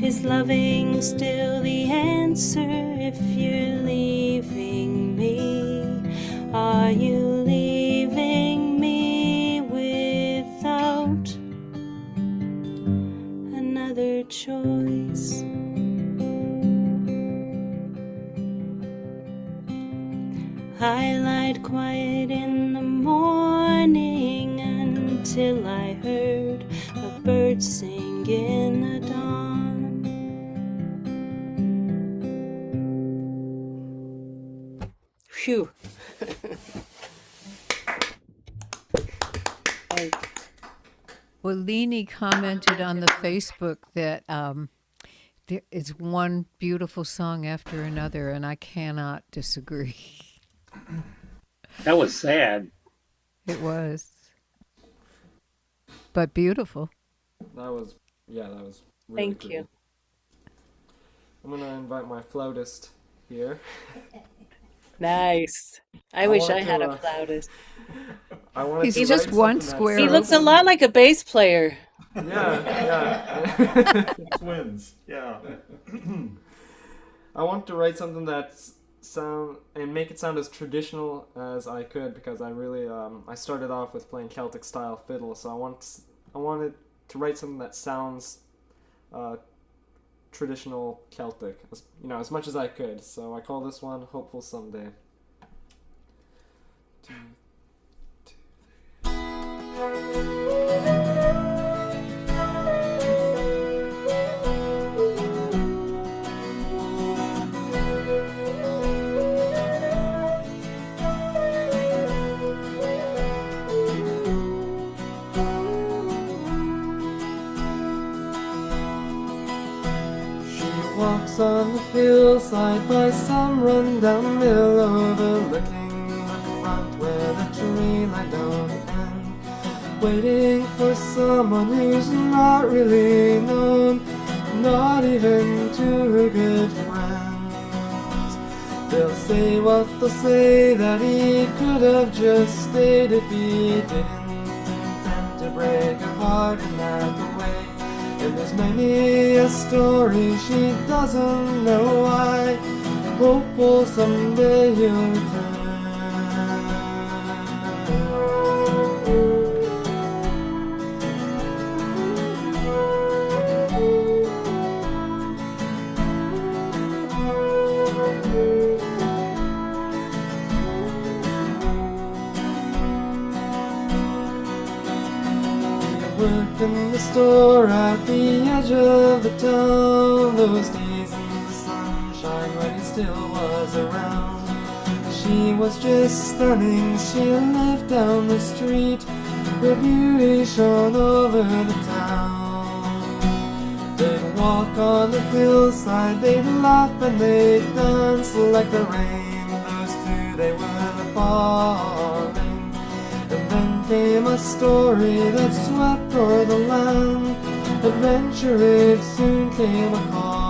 Is loving still the answer if you're leaving me? Are you leaving me without another choice? I lied quiet in the morning until I heard a bird sing in the dawn. Phew. Well, Leni commented on the Facebook that there is one beautiful song after another, and I cannot disagree. That was sad. It was, but beautiful. That was, yeah, that was really Thank pretty. you. I'm gonna invite my flautist here. Nice. I I wish wanted I had to, a flautist. I wanted He's to just write one something square He that looks a sounds- lot like a bass player. Yeah. Twins. Yeah. I want to write something that's sound and make it sound as traditional as I could, because I really I started off with playing Celtic style fiddle, so I wanted to write something that sounds traditional Celtic, as much as I could. So I call this one "Hopeful Someday." Walks on the hillside by some run-down mill, overlooking the front where the tree lie down and waiting for someone who's not really known, not even two good friends. They'll say what they'll say, that he could have just stayed if he didn't intend to break her heart in that way. And there's many a story she doesn't know why, hopeful someday he'll return. Worked in the store at the edge of the town, those days in the sunshine when he still was around. She was just stunning, she lived down the street, her beauty shone over the town. They'd walk on the hillside, they'd laugh and they'd dance like the rain, those two, they were falling. And then came a story that swept o'er the land. Adventure, it soon came a calling.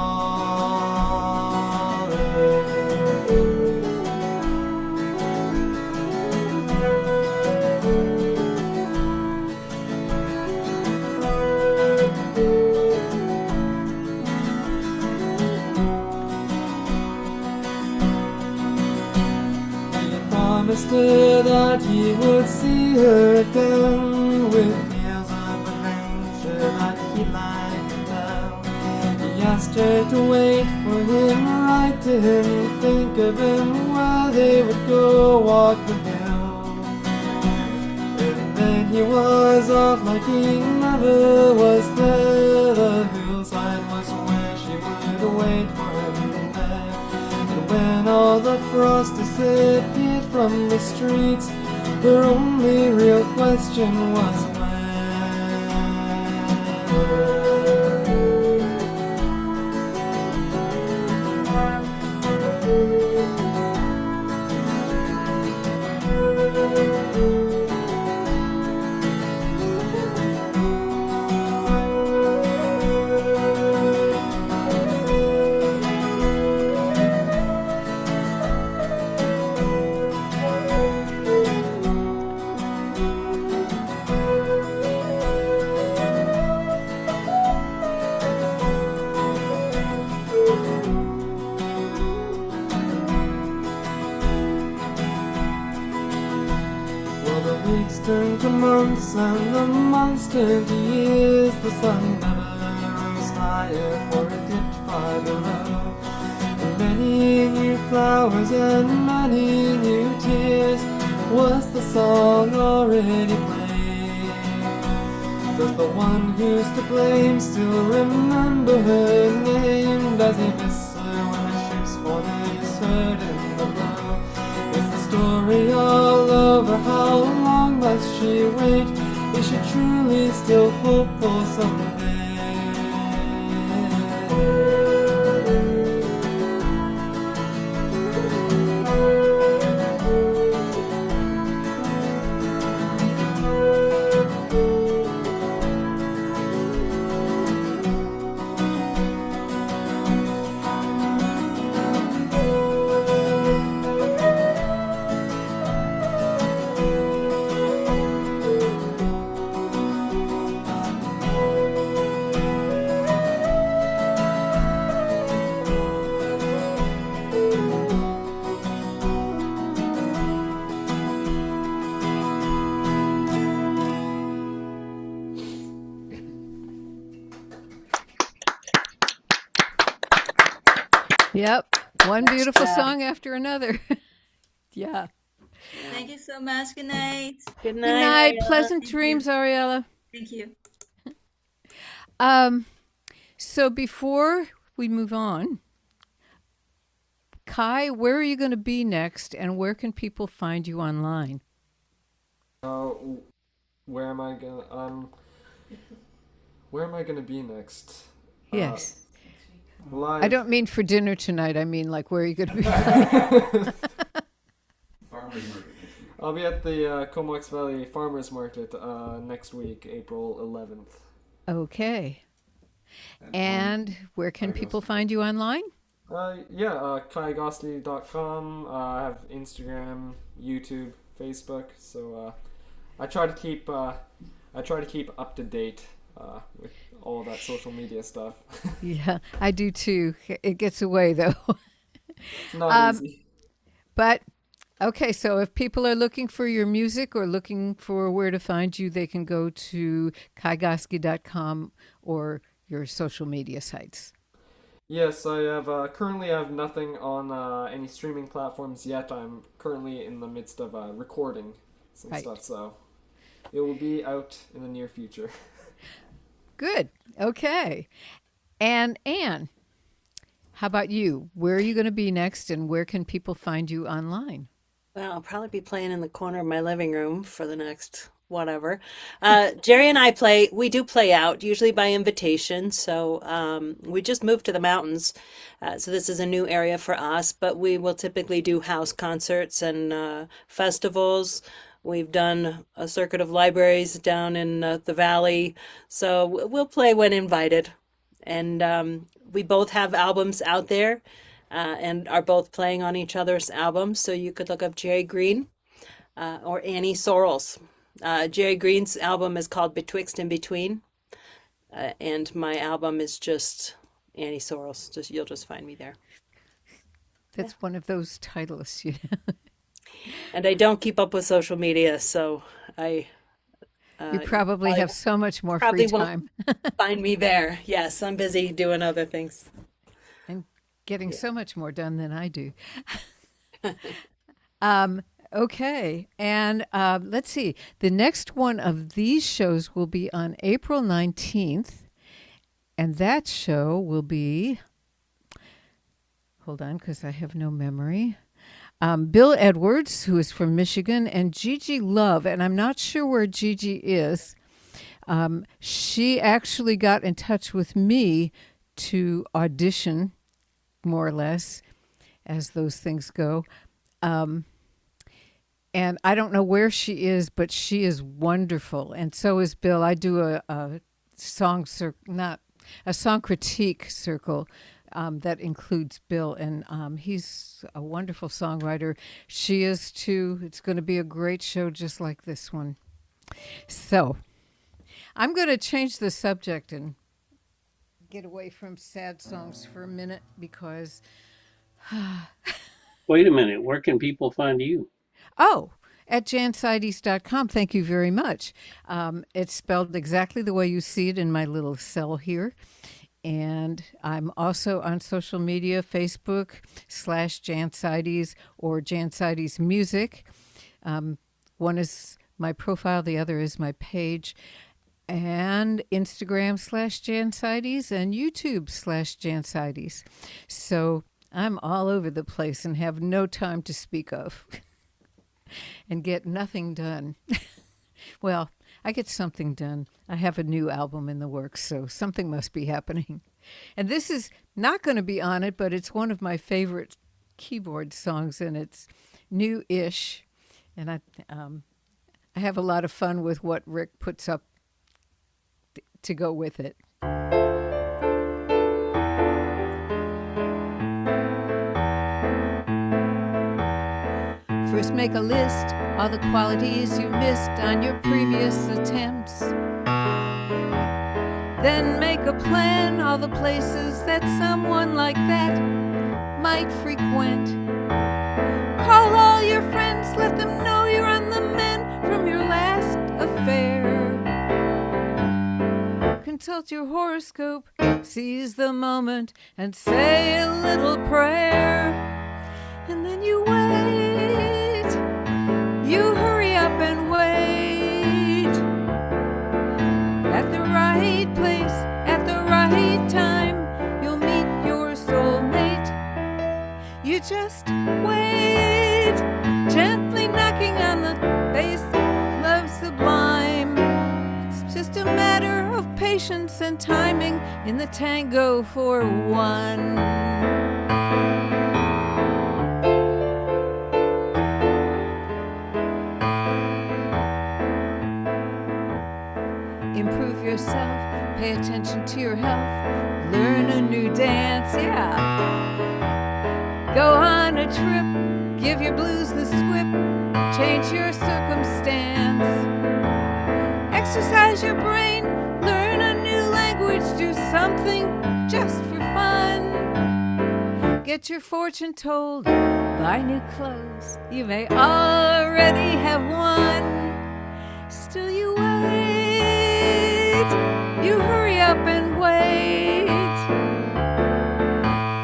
He promised her that he would see her again, with tales of adventure that he'd like to tell. He asked her to wait for him, write to him, think of him, where they would go walk the hill. And then he was off like he never was there. The hillside was where she would wait for him there. And when all the frost disappeared from the streets, her only real question was when. Well, the weeks turn to months and the months turn to years. The sun never rose higher, for it dipped far below. And many new flowers and many new tears. Was the song already played? Does the one who's to blame still remember her name? Does he miss her when the ship's horn is heard in the blow? Is the story all over? How long must she wait? Is she should truly still hope for someday. Yep. One beautiful job. song after another. Yeah. Thank you so much. Good night. Good Good night, night. Ariella. Pleasant Thank dreams, you. Ariella. Thank you. So before we move on, Kai, where are you going to be next, and where can people find you online? Where am I gonna where am I gonna be next? Yes. Live. I don't mean for dinner tonight. I mean, like, where are you going to be? Farmers market next week. I'll be at the Comox Valley Farmers Market next week, April 11th. Okay. And where can people find you online? KaiGosti.com. I have Instagram, YouTube, Facebook. So I try to keep up to date with all that social media stuff. Yeah, I do too. It gets away though. It's not easy. But okay, so if people are looking for your music or looking for where to find you, they can go to kaigoski.com or your social media sites. Yes, I have currently I have nothing on any streaming platforms yet. I'm currently in the midst of recording some Right. stuff, so it will be out in the near future. Good. Okay. And Anne, how about you? Where are you going to be next, and where can people find you online? Well, I'll probably be playing in the corner of my living room for the next whatever. Jerry and I we do play out, usually by invitation. So we just moved to the mountains. So this is a new area for us, but we will typically do house concerts and festivals. We've done a circuit of libraries down in the valley. So we'll play when invited. And we both have albums out there and are both playing on each other's albums. So you could look up Jerry Green or Annie Sorrells. Jerry Green's album is called Betwixt and Between, and my album is just Annie Sorrells. You'll just find me there. That's one of those titles. And I don't keep up with social media, so You probably have so much more free probably won't time find me there. Yes, I'm busy doing other things. and getting so much more done than I do. Okay. And let's see. The next one of these shows will be on April 19th. And that show will be, hold on, because I have no memory. Bill Edwards, who is from Michigan, and Gigi Love. And I'm not sure where Gigi is. She actually got in touch with me to audition, more or less, as those things go. And I don't know where she is, but she is wonderful. And so is Bill. I do a song not a song critique circle that includes Bill, and he's a wonderful songwriter. She is too. It's going to be a great show, just like this one. So I'm going to change the subject and get away from sad songs for a minute because. Wait a minute. Where can people find you? Oh, at jansides.com. Thank you very much. It's spelled exactly the way you see it in my little cell here. And I'm also on social media, Facebook /Jansides or Jansides Music. One is my profile, the other is my page. And Instagram /Jansides and YouTube /Jansides. So I'm all over the place and have no time to speak of and get nothing done. Well, I get something done. I have a new album in the works, so something must be happening. And this is not going to be on it, but it's one of my favorite keyboard songs, and it's new-ish. And I have a lot of fun with what Rick puts up to go with it. First, make a list, all the qualities you missed on your previous attempts. Then make a plan, all the places that someone like that might frequent. Call all your friends, let them know you're on the mend from your last affair. Consult your horoscope, seize the moment, and say a little prayer. And then you wait, you hurry up and wait. At the right place, at the right time, you'll meet your soulmate. You just wait, gently knocking on the face of love sublime. It's just a matter of patience and timing in the tango for one. Improve yourself, pay attention to your health, learn a new dance, yeah. Go on a trip, give your blues the swip, change your circumstance. Exercise your brain, learn a new language, do something just for fun. Get your fortune told, buy new clothes, you may already have one. Still you wait, you hurry up and wait.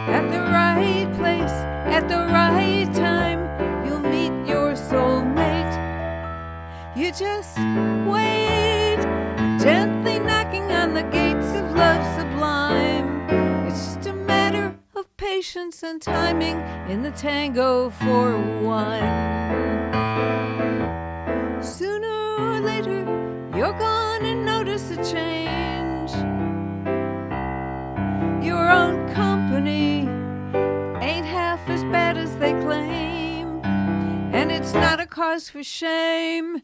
At the right place, at the right time, you'll meet your soulmate. You just wait, gently knocking on the gates of love sublime. It's just a matter of patience and timing in the tango for one. Sooner or later, you're gonna notice a change. Your own company ain't half as bad as they claim, and it's not a cause for shame.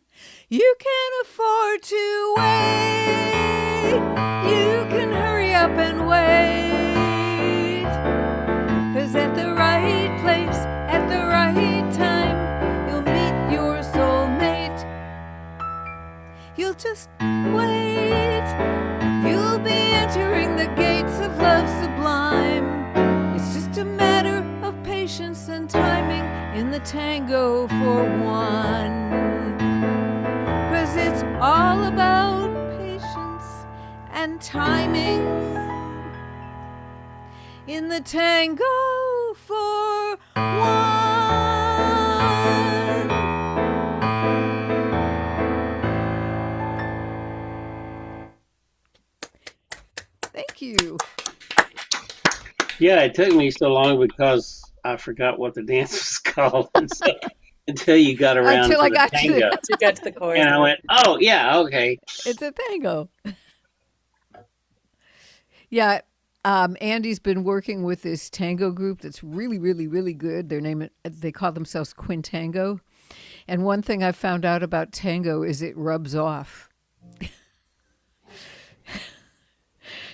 You can afford to wait. You can hurry up and wait. 'Cause at the right place, at the right time, you'll meet your soulmate. You'll just wait. You'll be entering the gates of love sublime. It's just a matter of patience and timing in the tango for one. 'Cause it's all about patience and timing in the tango for one. Thank you. Yeah, it took me so long because I forgot what the dance was called and so, until you got around Until to I the got to tango. it. You got to the chorus. And I went, oh, yeah, okay. It's a tango. Yeah, Andy's been working with this tango group that's really, really, really good. They call themselves Quintango. And one thing I found out about tango is it rubs off.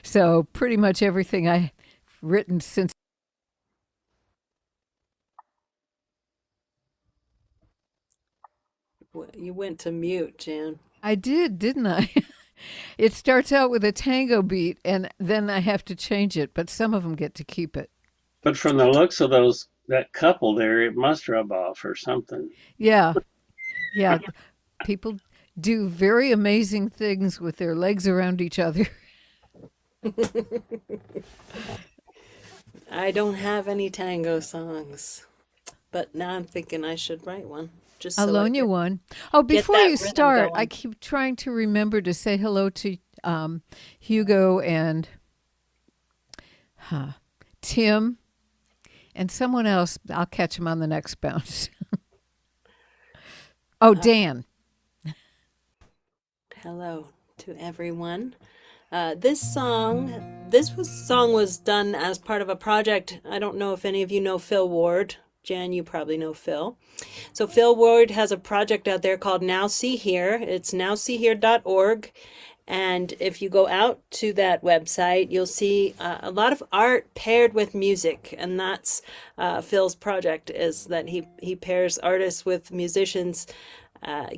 So pretty much everything I've written since. You went to mute, Jan. I did, didn't I? It starts out with a tango beat, and then I have to change it, but some of them get to keep it. But from the looks of that couple there, it must rub off or something. Yeah, yeah. People do very amazing things with their legs around each other. I don't have any tango songs, but now I'm thinking I should write one. Just so I'll loan I you can one. Oh, get before that you rhythm start, going. I keep trying to remember to say hello to Hugo and Tim and someone else. I'll catch him on the next bounce. Oh, Dan. Hello to everyone. This song was done as part of a project. I don't know if any of you know Phil Ward. Jan, you probably know Phil. So Phil Ward has a project out there called Now See Here. It's nowseehere.org. And if you go out to that website, you'll see a lot of art paired with music. And that's Phil's project, is that he pairs artists with musicians.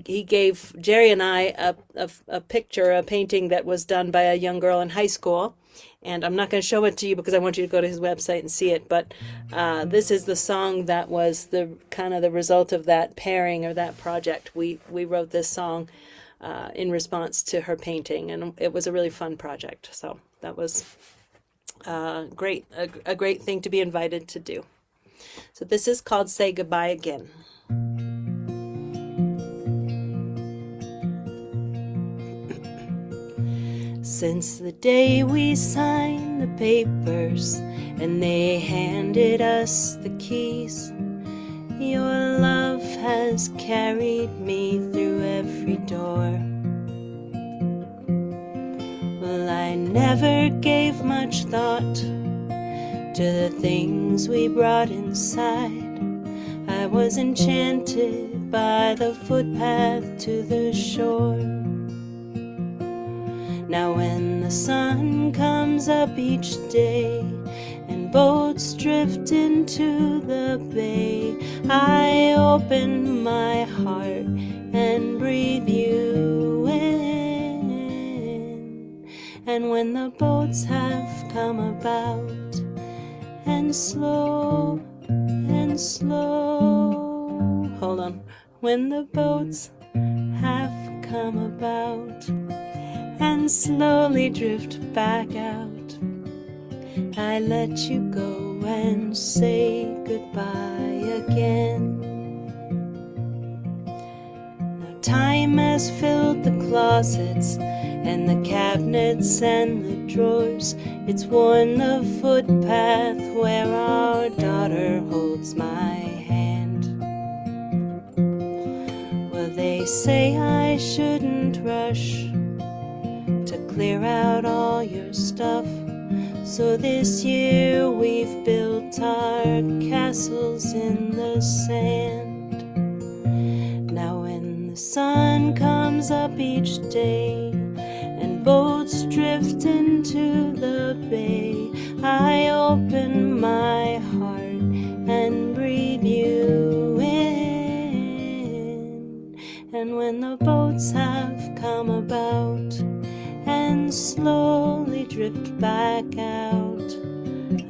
He gave Jerry and I a picture, a painting that was done by a young girl in high school. And I'm not going to show it to you because I want you to go to his website and see it. But this is the song that was the kind of the result of that pairing or that project. We wrote this song in response to her painting, and it was a really fun project. So that was great, a great thing to be invited to do. So this is called Say Goodbye Again. Since the day we signed the papers and they handed us the keys, your love has carried me through every door. Well, I never gave much thought to the things we brought inside. I was enchanted by the footpath to the shore. Now when the sun comes up each day and boats drift into the bay, I open my heart and breathe you in. And when the boats have come about and slow, hold on, when the boats have come about and slowly drift back out, I let you go and say goodbye again. Now time has filled the closets and the cabinets and the drawers. It's worn the footpath where our daughter holds my hand. Well, they say I shouldn't rush to clear out all your stuff. So this year we've built our castles in the sand. Now when the sun comes up each day and boats drift into the bay, I open my heart and breathe you in. And when the boats have come about and slowly drift back out,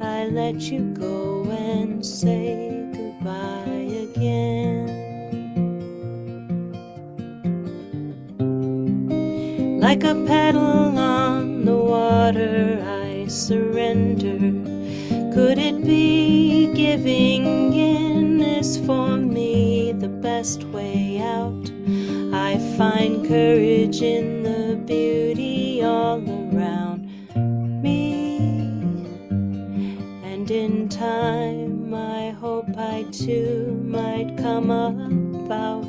I let you go and say goodbye again. Like a paddle on the water, I surrender. Could it be giving in is for me the best way out? I find courage in the beauty all around me, and in time I hope I too might come about.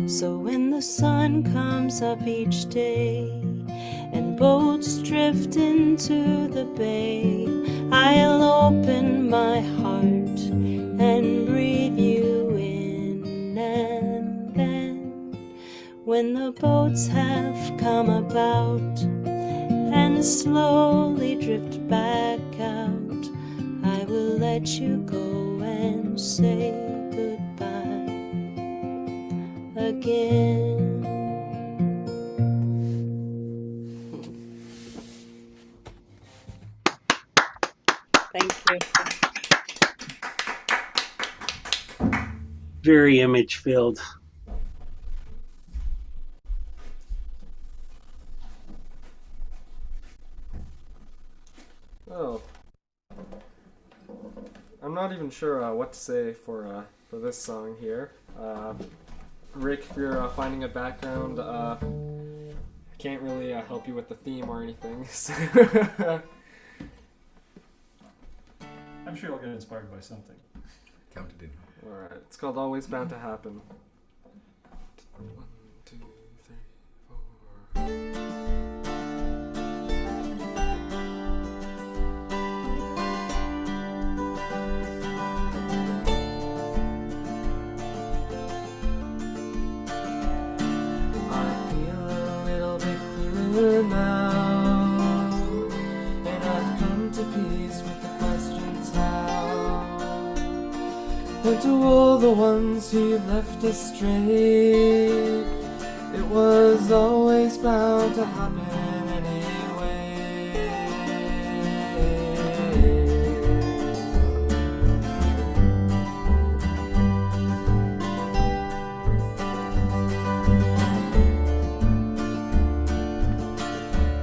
So when the sun comes up each day and boats drift into the bay, I'll open my heart and breathe you in. And then when the boats have come about and slowly drift back out, I will let you go and say goodbye again. Thank you. Very image filled. Oh, I'm not even sure what to say for this song here. Rick, if you're finding a background, I can't really help you with the theme or anything. I'm sure you'll get inspired by something. Count it in. Alright, it's called Always Bound to Happen. 1, 2, And to all the ones who've left astray, it was always bound to happen anyway.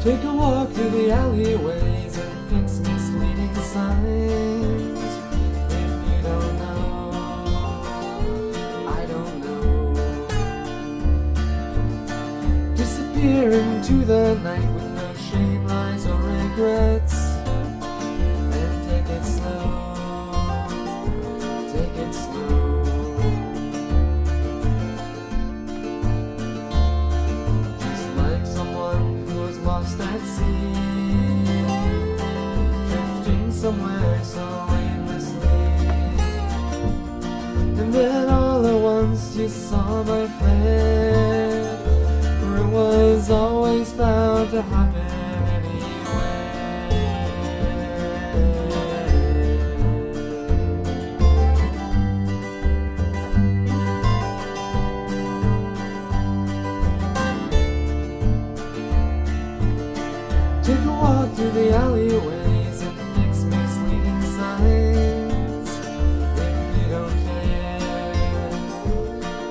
Take a walk through the alleyways and fix misleading signs. If you don't know, I don't know. Disappear into the night with no shame, lies, or regrets. And take it slow, take it slow. Just like someone who was lost at sea, drifting somewhere so aimlessly. And then all at once you saw my flare, for it was always bound to happen anyway. Take a walk through the alleyways and fix misleading signs. If you don't care,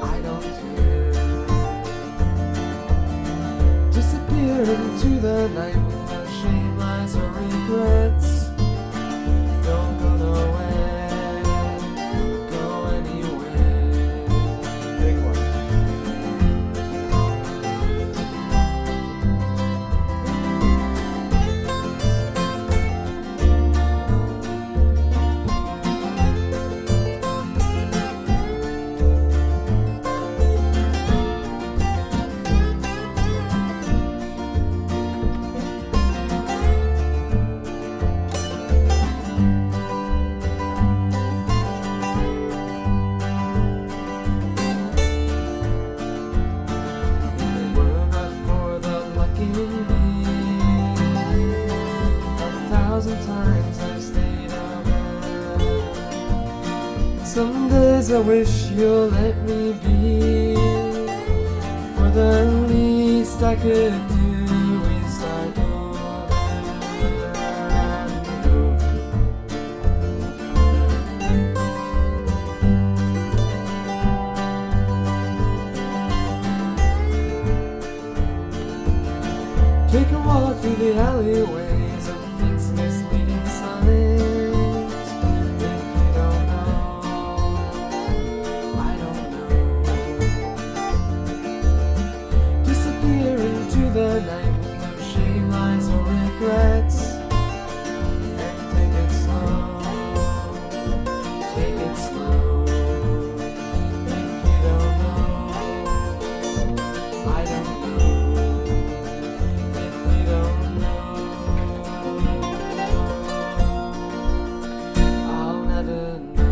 I don't care. Disappear into the night with no shame, lies, or regrets. Don't go nowhere, go anywhere. Big one. If it were not for the lucky me, 1,000 times I've stayed over. Some days I wish you'll let me be, for the least I could do is start over and over. Take a walk through the alleyways and fix misleading signs. If you don't know, I don't know. Disappear into the night with no shame, lies, or regrets. And take it slow, take it slow. If you don't know, I don't know. If you don't know, I'll never know.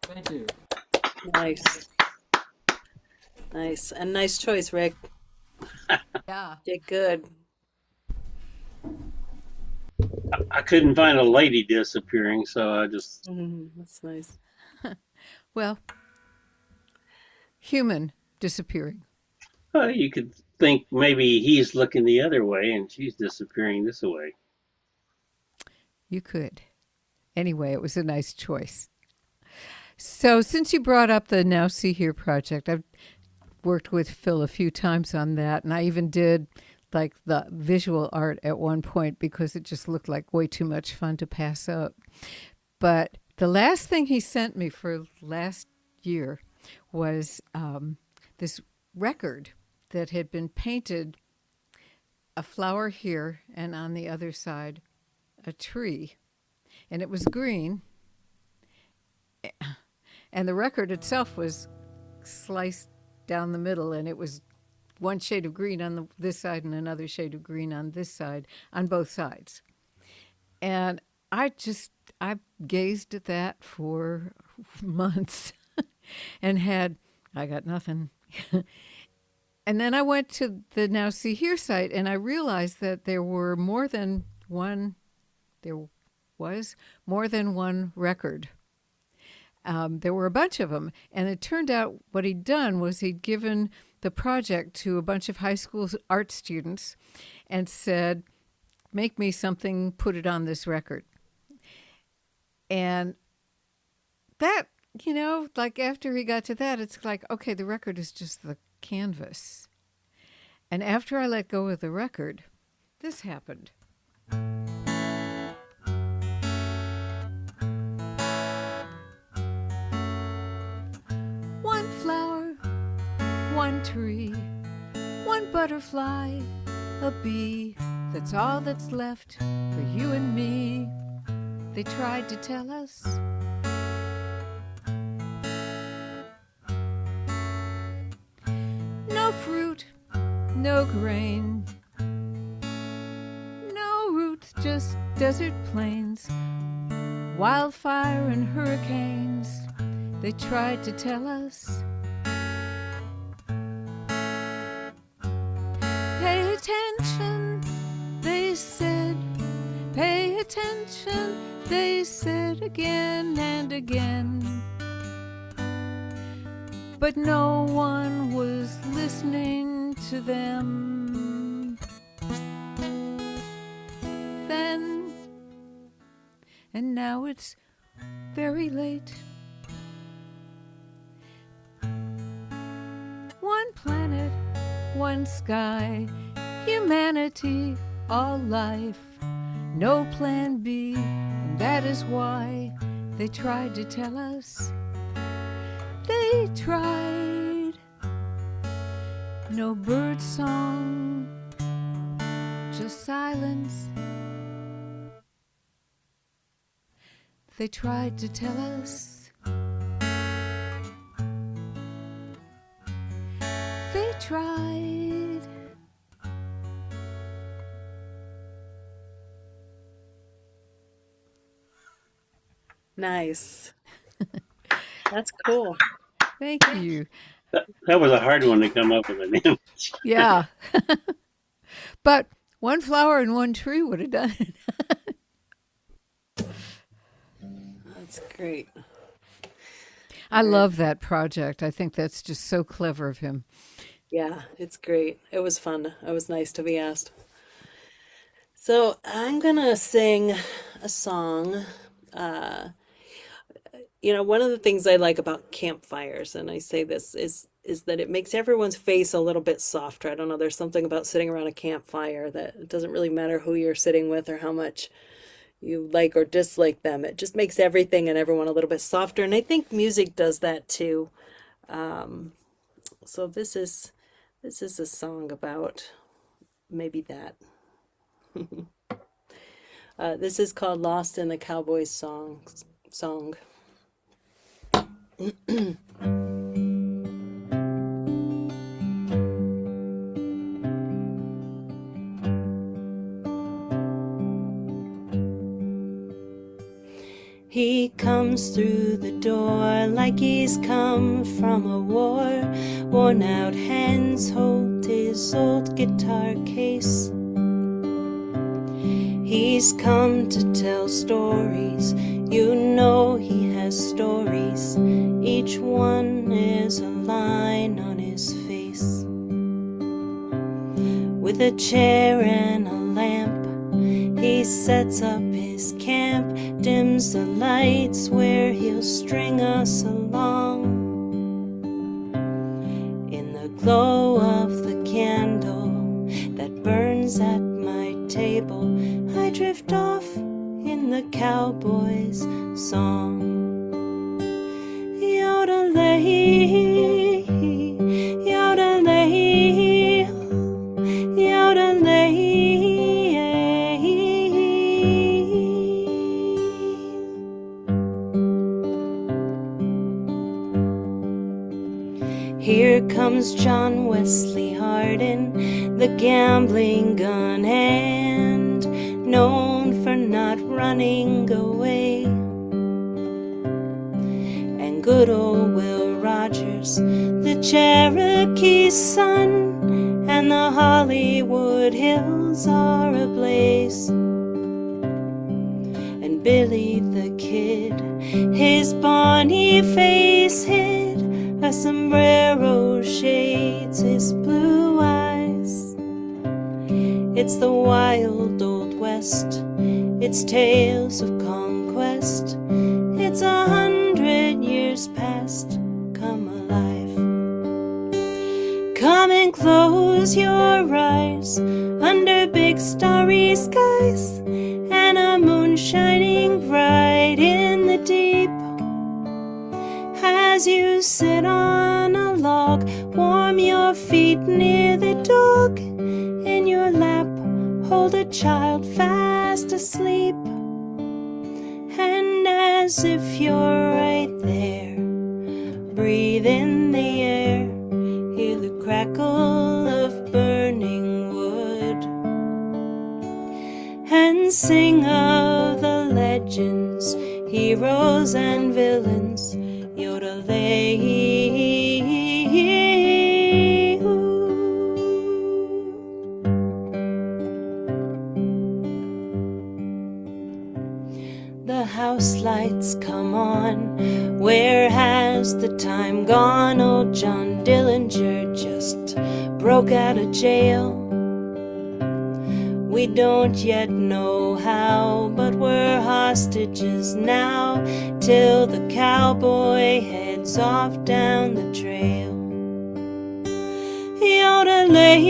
Thank you. Nice. Nice. And nice choice, Rick. Yeah. Did good. I couldn't find a lady disappearing, so I just That's nice. Well, human disappearing. you could think maybe he's looking the other way and she's disappearing this way. You could. Anyway, it was a nice choice. So, since you brought up the Now See Here project, I've worked with Phil a few times on that, and I even did like the visual art at one point because it just looked like way too much fun to pass up. But the last thing he sent me for last year was this record that had been painted, a flower here and on the other side a tree, and it was green, and the record itself was sliced down the middle, and it was one shade of green on this side and another shade of green on this side, on both sides. And I I gazed at that for months and I got nothing. And then I went to the Now See Here site, and I realized that there was more than one record. There were a bunch of them, and it turned out what he'd done was he'd given the project to a bunch of high school art students and said, make me something, put it on this record. And that, like after he got to that, it's like, okay, the record is just the canvas. And after I let go of the record, this happened. One flower, one tree, one butterfly, a bee. That's all that's left for you and me. They tried to tell us. No fruit, no grain, no roots, just desert plains, wildfire and hurricanes. They tried to tell us. Pay attention, they said. Pay attention, they said again and again. But no one was listening to them then. And now it's very late. One planet, one sky, humanity, all life, no plan B, and that is why they tried to tell us. They tried. No bird song, just silence. They tried to tell us. They tried. Nice. That's cool. Thank you. That was a hard one to come up with an image. Yeah. But one flower and one tree would have done it. That's great. I love that project. I think that's just so clever of him. Yeah, it's great. It was fun. It was nice to be asked. So I'm gonna sing a song. One of the things I like about campfires, and I say this, is that it makes everyone's face a little bit softer. I don't know, there's something about sitting around a campfire that it doesn't really matter who you're sitting with or how much you like or dislike them. It just makes everything and everyone a little bit softer. And I think music does that too. So this is a song about maybe that. This is called Lost in the Cowboys Song. He comes through the door like he's come from a war. Worn out hands hold his old guitar case. He's come to tell stories. You know he has stories. Each one is a line on his face. With a chair and a lamp, he sets up his camp, dims the lights where he'll string us along. In the glow of the candle that burns at my table, I drift off in the cowboy's song. Yodelay, yodelay, yodelay. Here comes John Wesley Hardin, the gambling gun hand, known for and not running away. And good old Will Rogers, the Cherokee's son, and the Hollywood Hills are ablaze. And Billy the Kid, his bonny face hid, a sombrero shades his blue eyes. It's the wild old West, it's tales of conquest, it's 100 years past, come alive. Come and close your eyes under big starry skies, and a moon shining bright in the deep. As you sit on a log, warm your feet near the dog. In your lap, hold a child fast asleep. And as if you're right there, breathe in the air, hear the crackle of burning wood, and sing of the legends, heroes and villains, yodelay. The house lights come on, where has the time gone? Old John Dillinger just broke out of jail. We don't yet know how, but we're hostages now, till the cowboy heads off down the trail. Yodelay,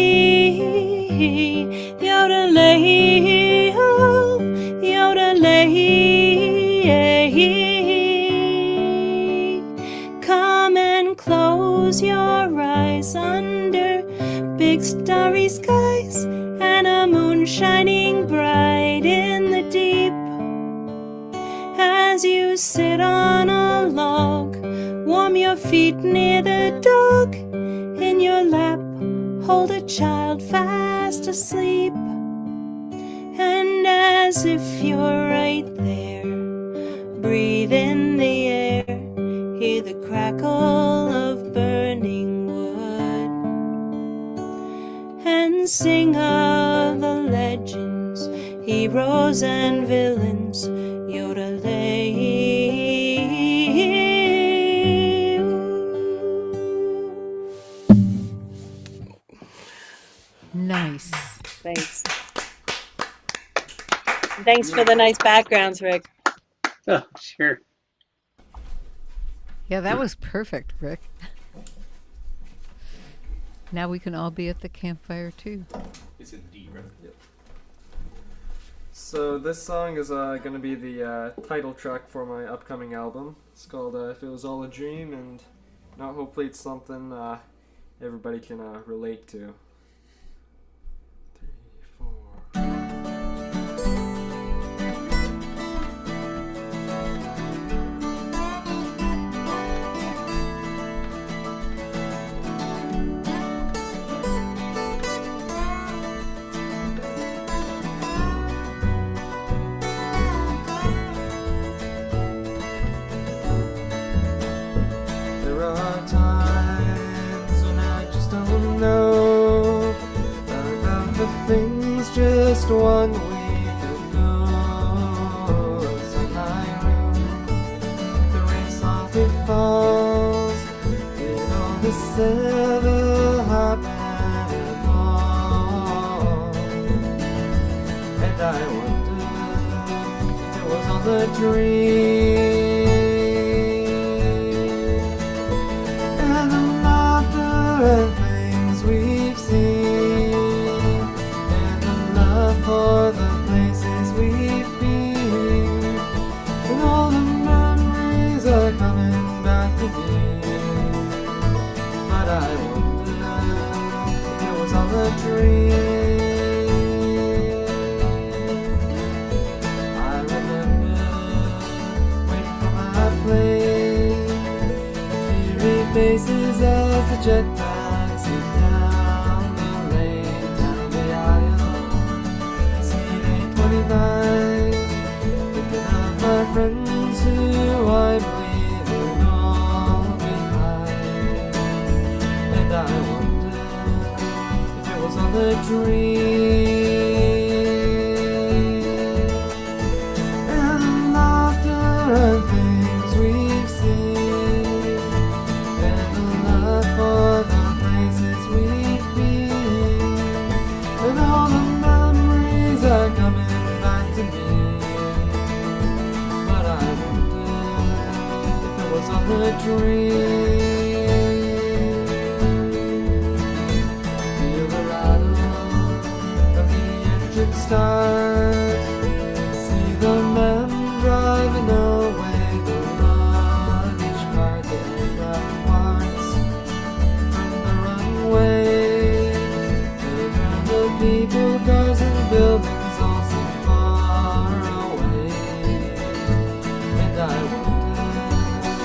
yodelay, oh, yodelay. Come and close your eyes under big starry skies, and a moon shining bright in the deep. As you sit on a log, warm your feet near the dog. In your lap, hold a child fast asleep. And as if you're right there, breathe in the air, hear the crackle of burning wood, and sing of the legends, heroes and villains, yodelay. Nice. Thanks. Thanks for the nice backgrounds, Rick. Oh, sure. Yeah, that was perfect, Rick. Now we can all be at the campfire too. It's in D, right? Yep. So this song is going to be the title track for my upcoming album. It's called If It Was All a Dream, and now hopefully it's something everybody can relate to. 3, 4. There are times when I just don't know about the things just 1 week ago. So in my room, the rain softly falls. Did all this ever happen at all? And I wonder if it was all a dream. And the laughter and things we've seen, and the love for the places we've been, and all the memories are coming back to me. But I wonder if it was all a dream. I remember waiting for my plane, eerie faces as the jet taxi down the lane, down the aisle. Seat 829, friends who I'm leaving all behind. And I wonder if it was all a dream. And the laughter and things we've seen, and the love for the places we've been, and all the memories are coming back to me. But I wonder if it was all a dream. Feel the rattle of the engine start, see the men driving away, the luggage car getting the parts from the runway. And the people, cars and buildings all seem far away. And I wonder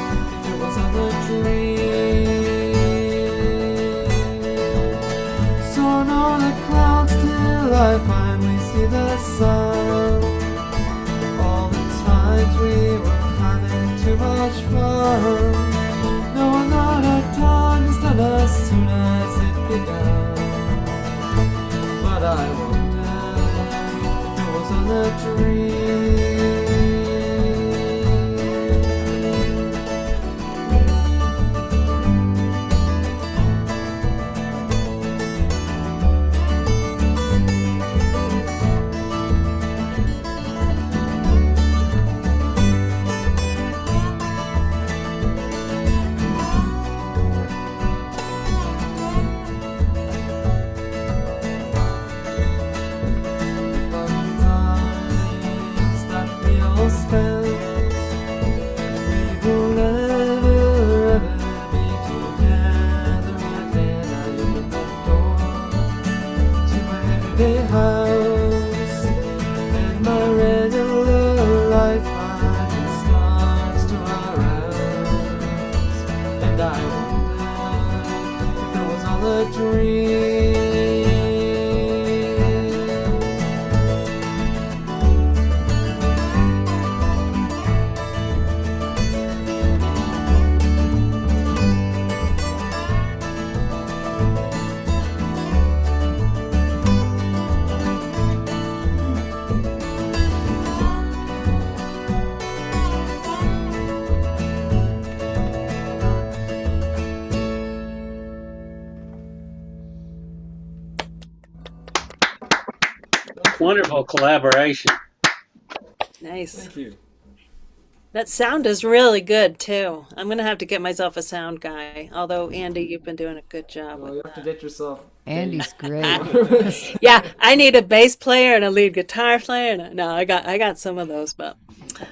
if it was all a dream. Soaring on the clouds till I finally see the sun. All the times we were having too much fun, knowing that our time is done as soon as it began. But I wonder if it was all a dream. Sometimes that we all spend, we will never ever be together again. I open the door to my everyday house, and my regular life finally starts to arouse. And I wonder if it was all a dream. Wonderful collaboration. Nice. Thank you. That sound is really good too. I'm gonna have to get myself a sound guy. Although Andy, you've been doing a good job Well, with you have to that. get yourself. Andy's great. Yeah, I need a bass player and a lead guitar player. No, I got some of those, but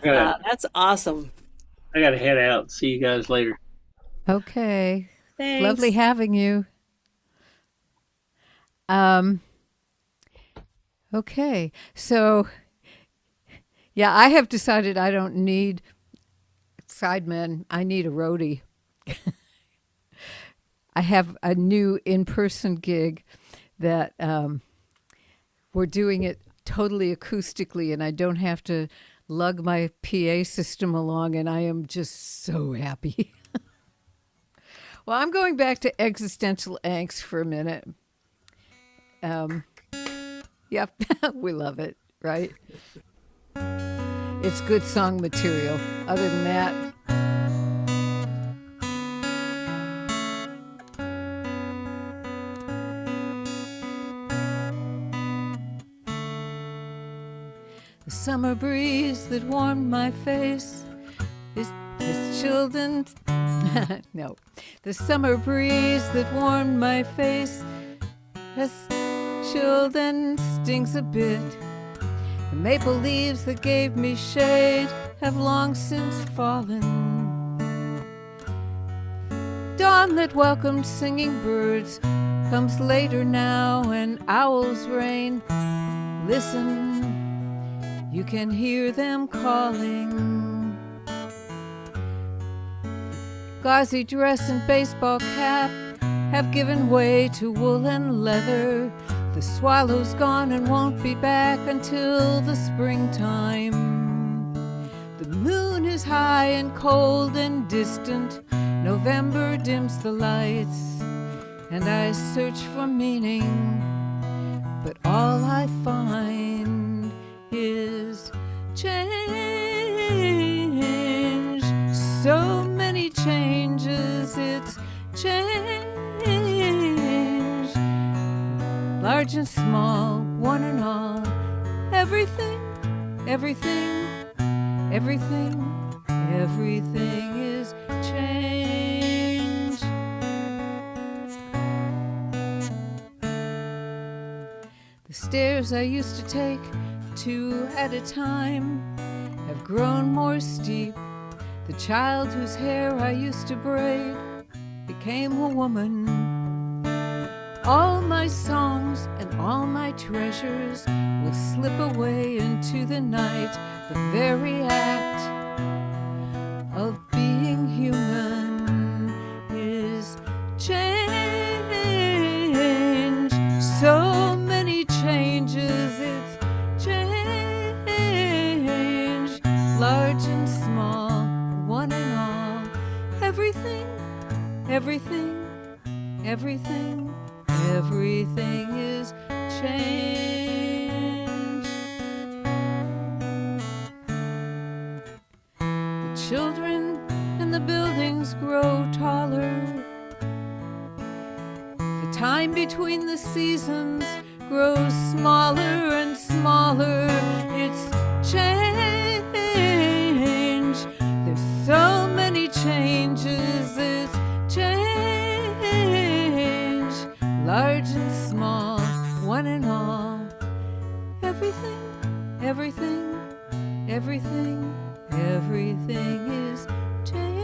that's awesome. I gotta head out. See you guys later. Okay. Thanks. Lovely having you. Okay. So, yeah, I have decided I don't need sidemen. I need a roadie. I have a new in-person gig that we're doing it totally acoustically, and I don't have to lug my PA system along, and I am just so happy. Well, I'm going back to existential angst for a minute. Yep, we love it, right? It's good song material. Other than that, the summer breeze that warmed my face is children. No, the summer breeze that warmed my face has chilled and stings a bit. The maple leaves that gave me shade have long since fallen. Dawn that welcomed singing birds comes later now, and owls reign. Listen, you can hear them calling. Gauzy dress and baseball cap have given way to wool and leather. The swallow's gone and won't be back until the springtime. The moon high and cold and distant. November dims the lights, and I search for meaning, but all I find is change. So many changes, it's change. Large and small, one and all, everything, everything, everything, everything is change. The stairs I used to take 2 at a time have grown more steep. The child whose hair I used to braid became a woman. All my songs and all my treasures will slip away into the night. The very act of being human is change. So many changes, it's change. Large and small, one and all, everything, everything, everything, everything is change. The children in the buildings grow taller. The time between the seasons grows smaller and smaller. It's change. There's so many changes. It's change. Large and small, one and all. Everything, everything, everything, everything is change.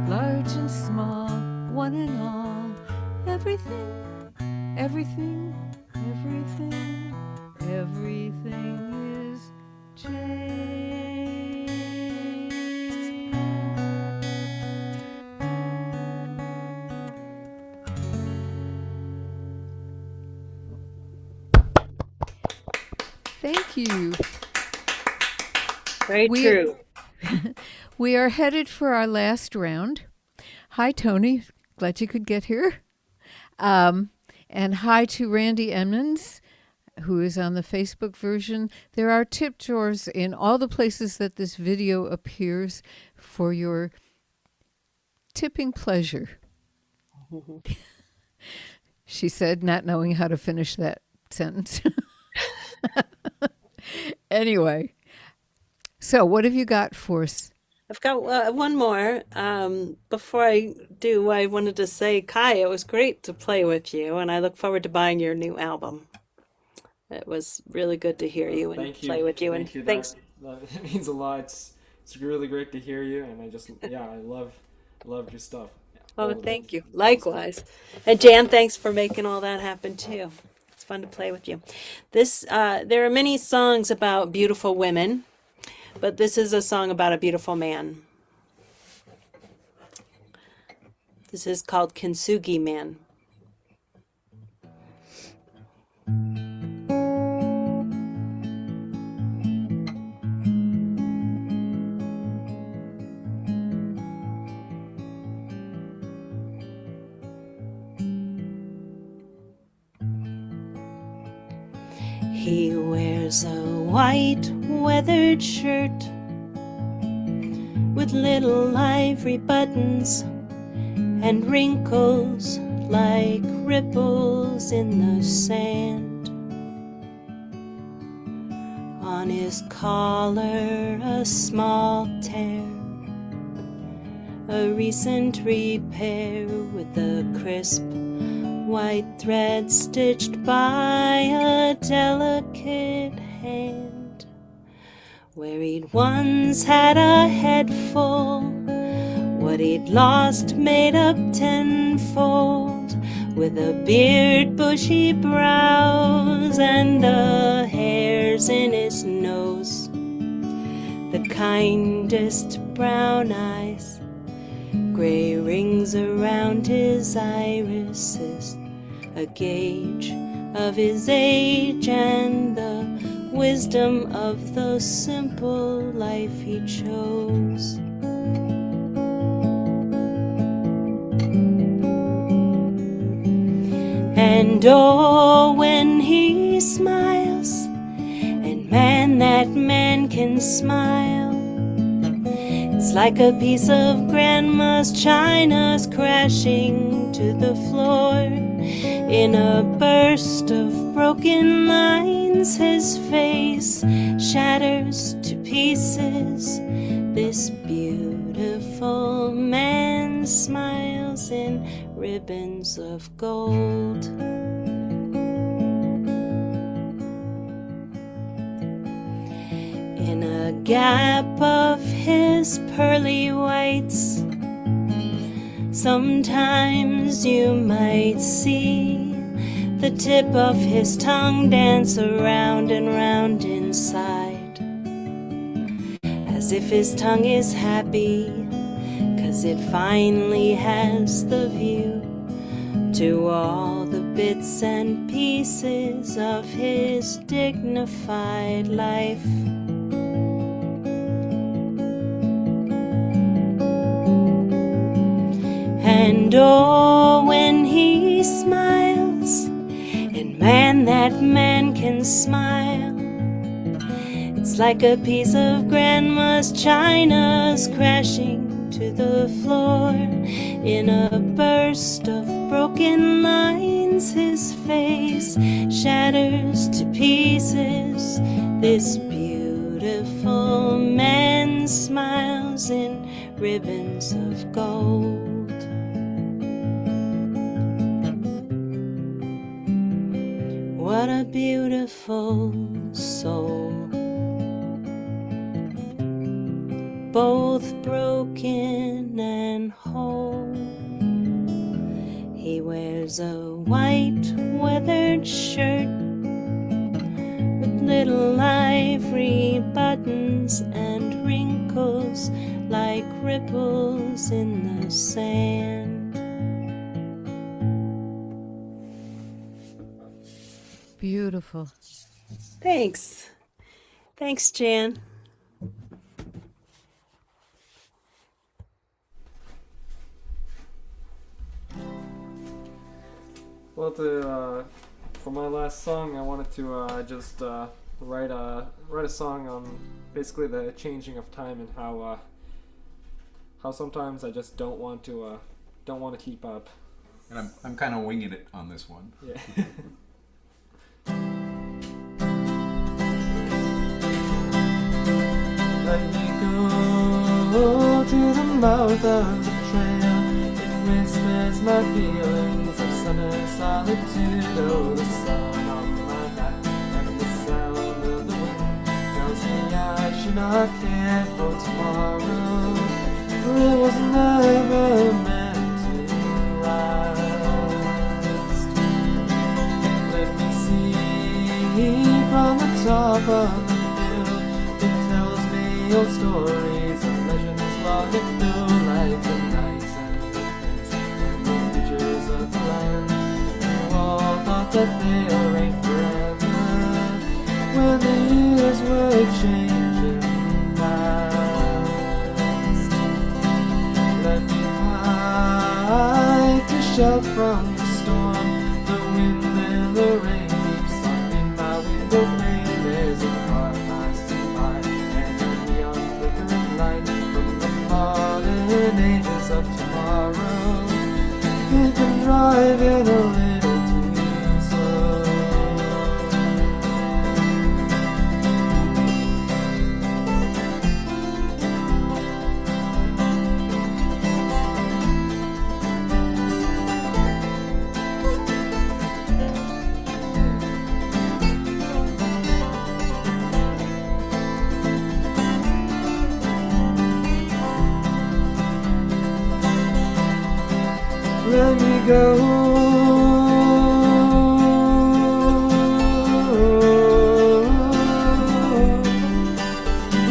Large and small, one and all. Everything, everything, everything, everything is change. Thank you. Very We- true. We are headed for our last round. Hi, Tony. Glad you could get here. And hi to Randy Emmons, who is on the Facebook version. There are tip drawers in all the places that this video appears for your tipping pleasure. She said, not knowing how to finish that sentence. Anyway, so what have you got for us? I've got one more. Before I do, I wanted to say, Kai, it was great to play with you, and I look forward to buying your new album. It was really good to hear you and Thank you. play with you. Thank And you. thanks. That means a lot. It's really great to hear you, and I love your stuff. All Oh, of it. thank you. Likewise. And Jan, thanks for making all that happen too. It's fun to play with you. There are many songs about beautiful women, but this is a song about a beautiful man. This is called Kintsugi Man. He wears a white weathered shirt with little ivory buttons and wrinkles like ripples in the sand. On his collar a small tear, a recent repair with a crisp white thread stitched by a delicate hand. Where he'd once had a head full, what he'd lost made up tenfold, with a beard, bushy brows, and the hairs in his nose, the kindest brown eyes, gray rings around his irises, a gauge of his age, and the wisdom of the simple life he chose. And oh, when he smiles, and man, that man can smile, it's like a piece of grandma's china's crashing to the floor. In a burst of broken lines, his face shatters to pieces. This beautiful man smiles in ribbons of gold. In a gap of his pearly whites, sometimes you might see the tip of his tongue dance around and round inside, as if his tongue is happy, 'cause it finally has the view to all the bits and pieces of his dignified life. And oh, when he smiles, and man, that man can smile, it's like a piece of grandma's china's crashing to the floor. In a burst of broken lines, his face shatters to pieces. This beautiful man smiles in ribbons of gold. What a beautiful soul, both broken and whole. He wears a white weathered shirt with little ivory buttons and wrinkles like ripples in the sand. Beautiful. Thanks. Thanks, Jan. Well, for my last song, I wanted to just write a song on basically the changing of time and how sometimes I just don't want to keep up. And I'm kind of winging it on this one. Yeah. Let me go to the mouth of the trail. It whispers my feelings of summer solitude. Oh, the sun on my back and the sound of the wind tells me I should not care for tomorrow, for it was never meant to last. Let me see from the top of the old stories and legends long ago, like the nights and the things and the creatures of the land who all thought that they'll reign forever when the years were changing fast. Let me hide to shelter from the storm, the wind and the rain keeps on in my window pane. There's a car passing by, from the modern ages of tomorrow. Think I'm driving a little too slow. Let me go.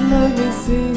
Let me see.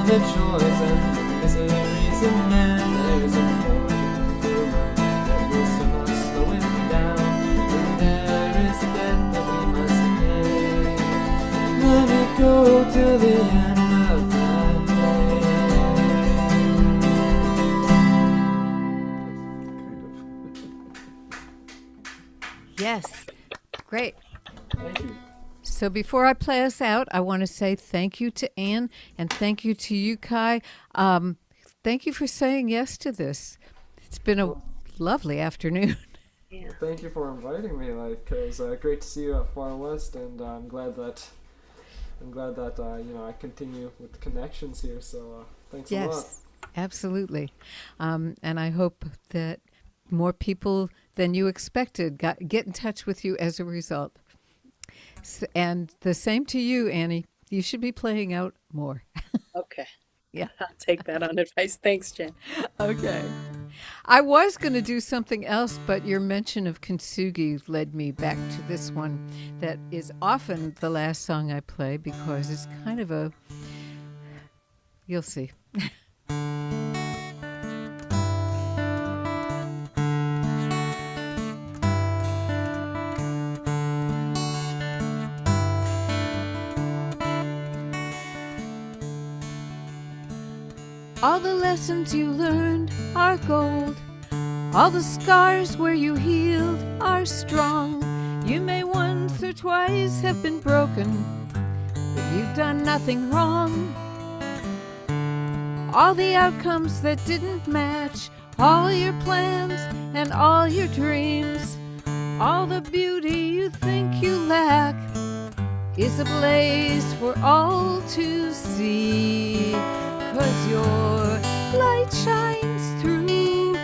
the joys and the miseries of man. There is a point in the road that will still not slow him down. And there is a debt that we must pay. Let it go till the end of that day. Yes. Great. Thank you. So before I play us out, I want to say thank you to Anne and thank you to you, Kai. Thank you for saying yes to this. It's been a lovely afternoon. Thank you for inviting me. Like, it was great to see you at Far West, and I'm glad that I continue with the connections here. So thanks a lot. Yes, absolutely. And I hope that more people than you expected get in touch with you as a result. And the same to you, Annie. You should be playing out more. Okay. Yeah. I'll take that on advice. Thanks, Jen. Okay. I was going to do something else, but your mention of Kintsugi led me back to this one that is often the last song I play because it's kind of a... You'll see. All the lessons you learned are gold. All the scars where you healed are strong. You may once or twice have been broken, but you've done nothing wrong. All the outcomes that didn't match all your plans and all your dreams, all the beauty you think you lack is ablaze for all to see. 'Cause your light shines through,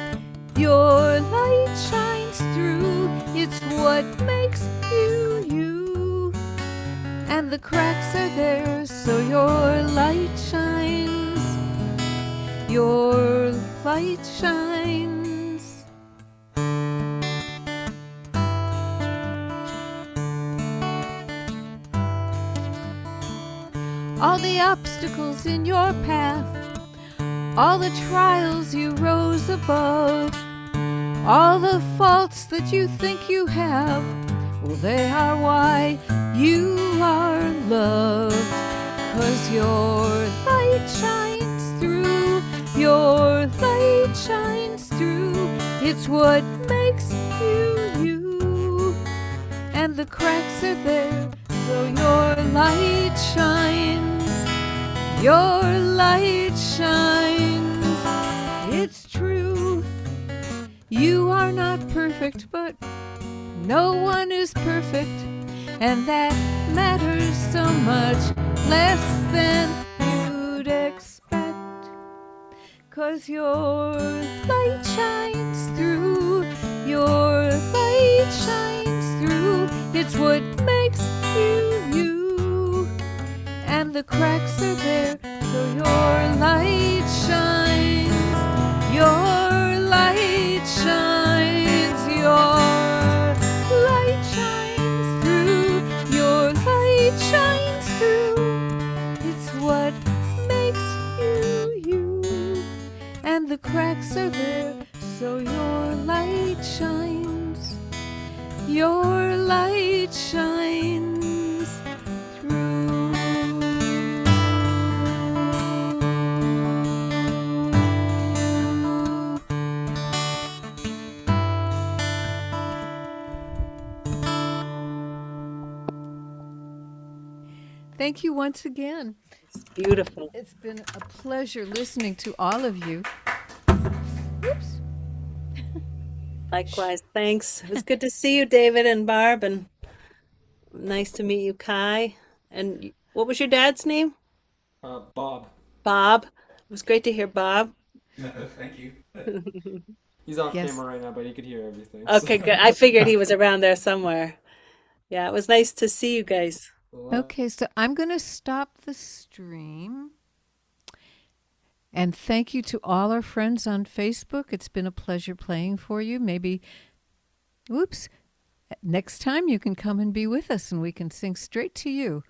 your light shines through. It's what makes you you. And the cracks are there, so your light shines. Your light shines. All the obstacles in your path, all the trials you rose above, all the faults that you think you have, well, they are why you are loved. 'Cause your light shines through, your light shines through. It's what makes you you. And the cracks are there, so your light shines. Your light shines. It's true. You are not perfect, but no one is perfect. And that matters so much less than you'd expect. 'Cause your light shines through. Your light shines through. It's what makes you you. And the cracks are there, so your light shines. Your light shines. Your light shines through. Your light shines through. It's what makes you you. And the cracks are there, so your light shines. Your light shines through. Thank you once again. It's beautiful. It's been a pleasure listening to all of you. Oops. Likewise. Thanks. It was good to see you, David and Barb, and nice to meet you, Kai. And what was your dad's name? Bob. Bob. It was great to hear Bob. Thank you. He's off Yes. camera right now, but he could hear everything. Okay, good. I figured he was around there somewhere. Yeah, it was nice to see you guys. Okay, so I'm going to stop the stream. And thank you to all our friends on Facebook. It's been a pleasure playing for you. Maybe, next time you can come and be with us and we can sing straight to you.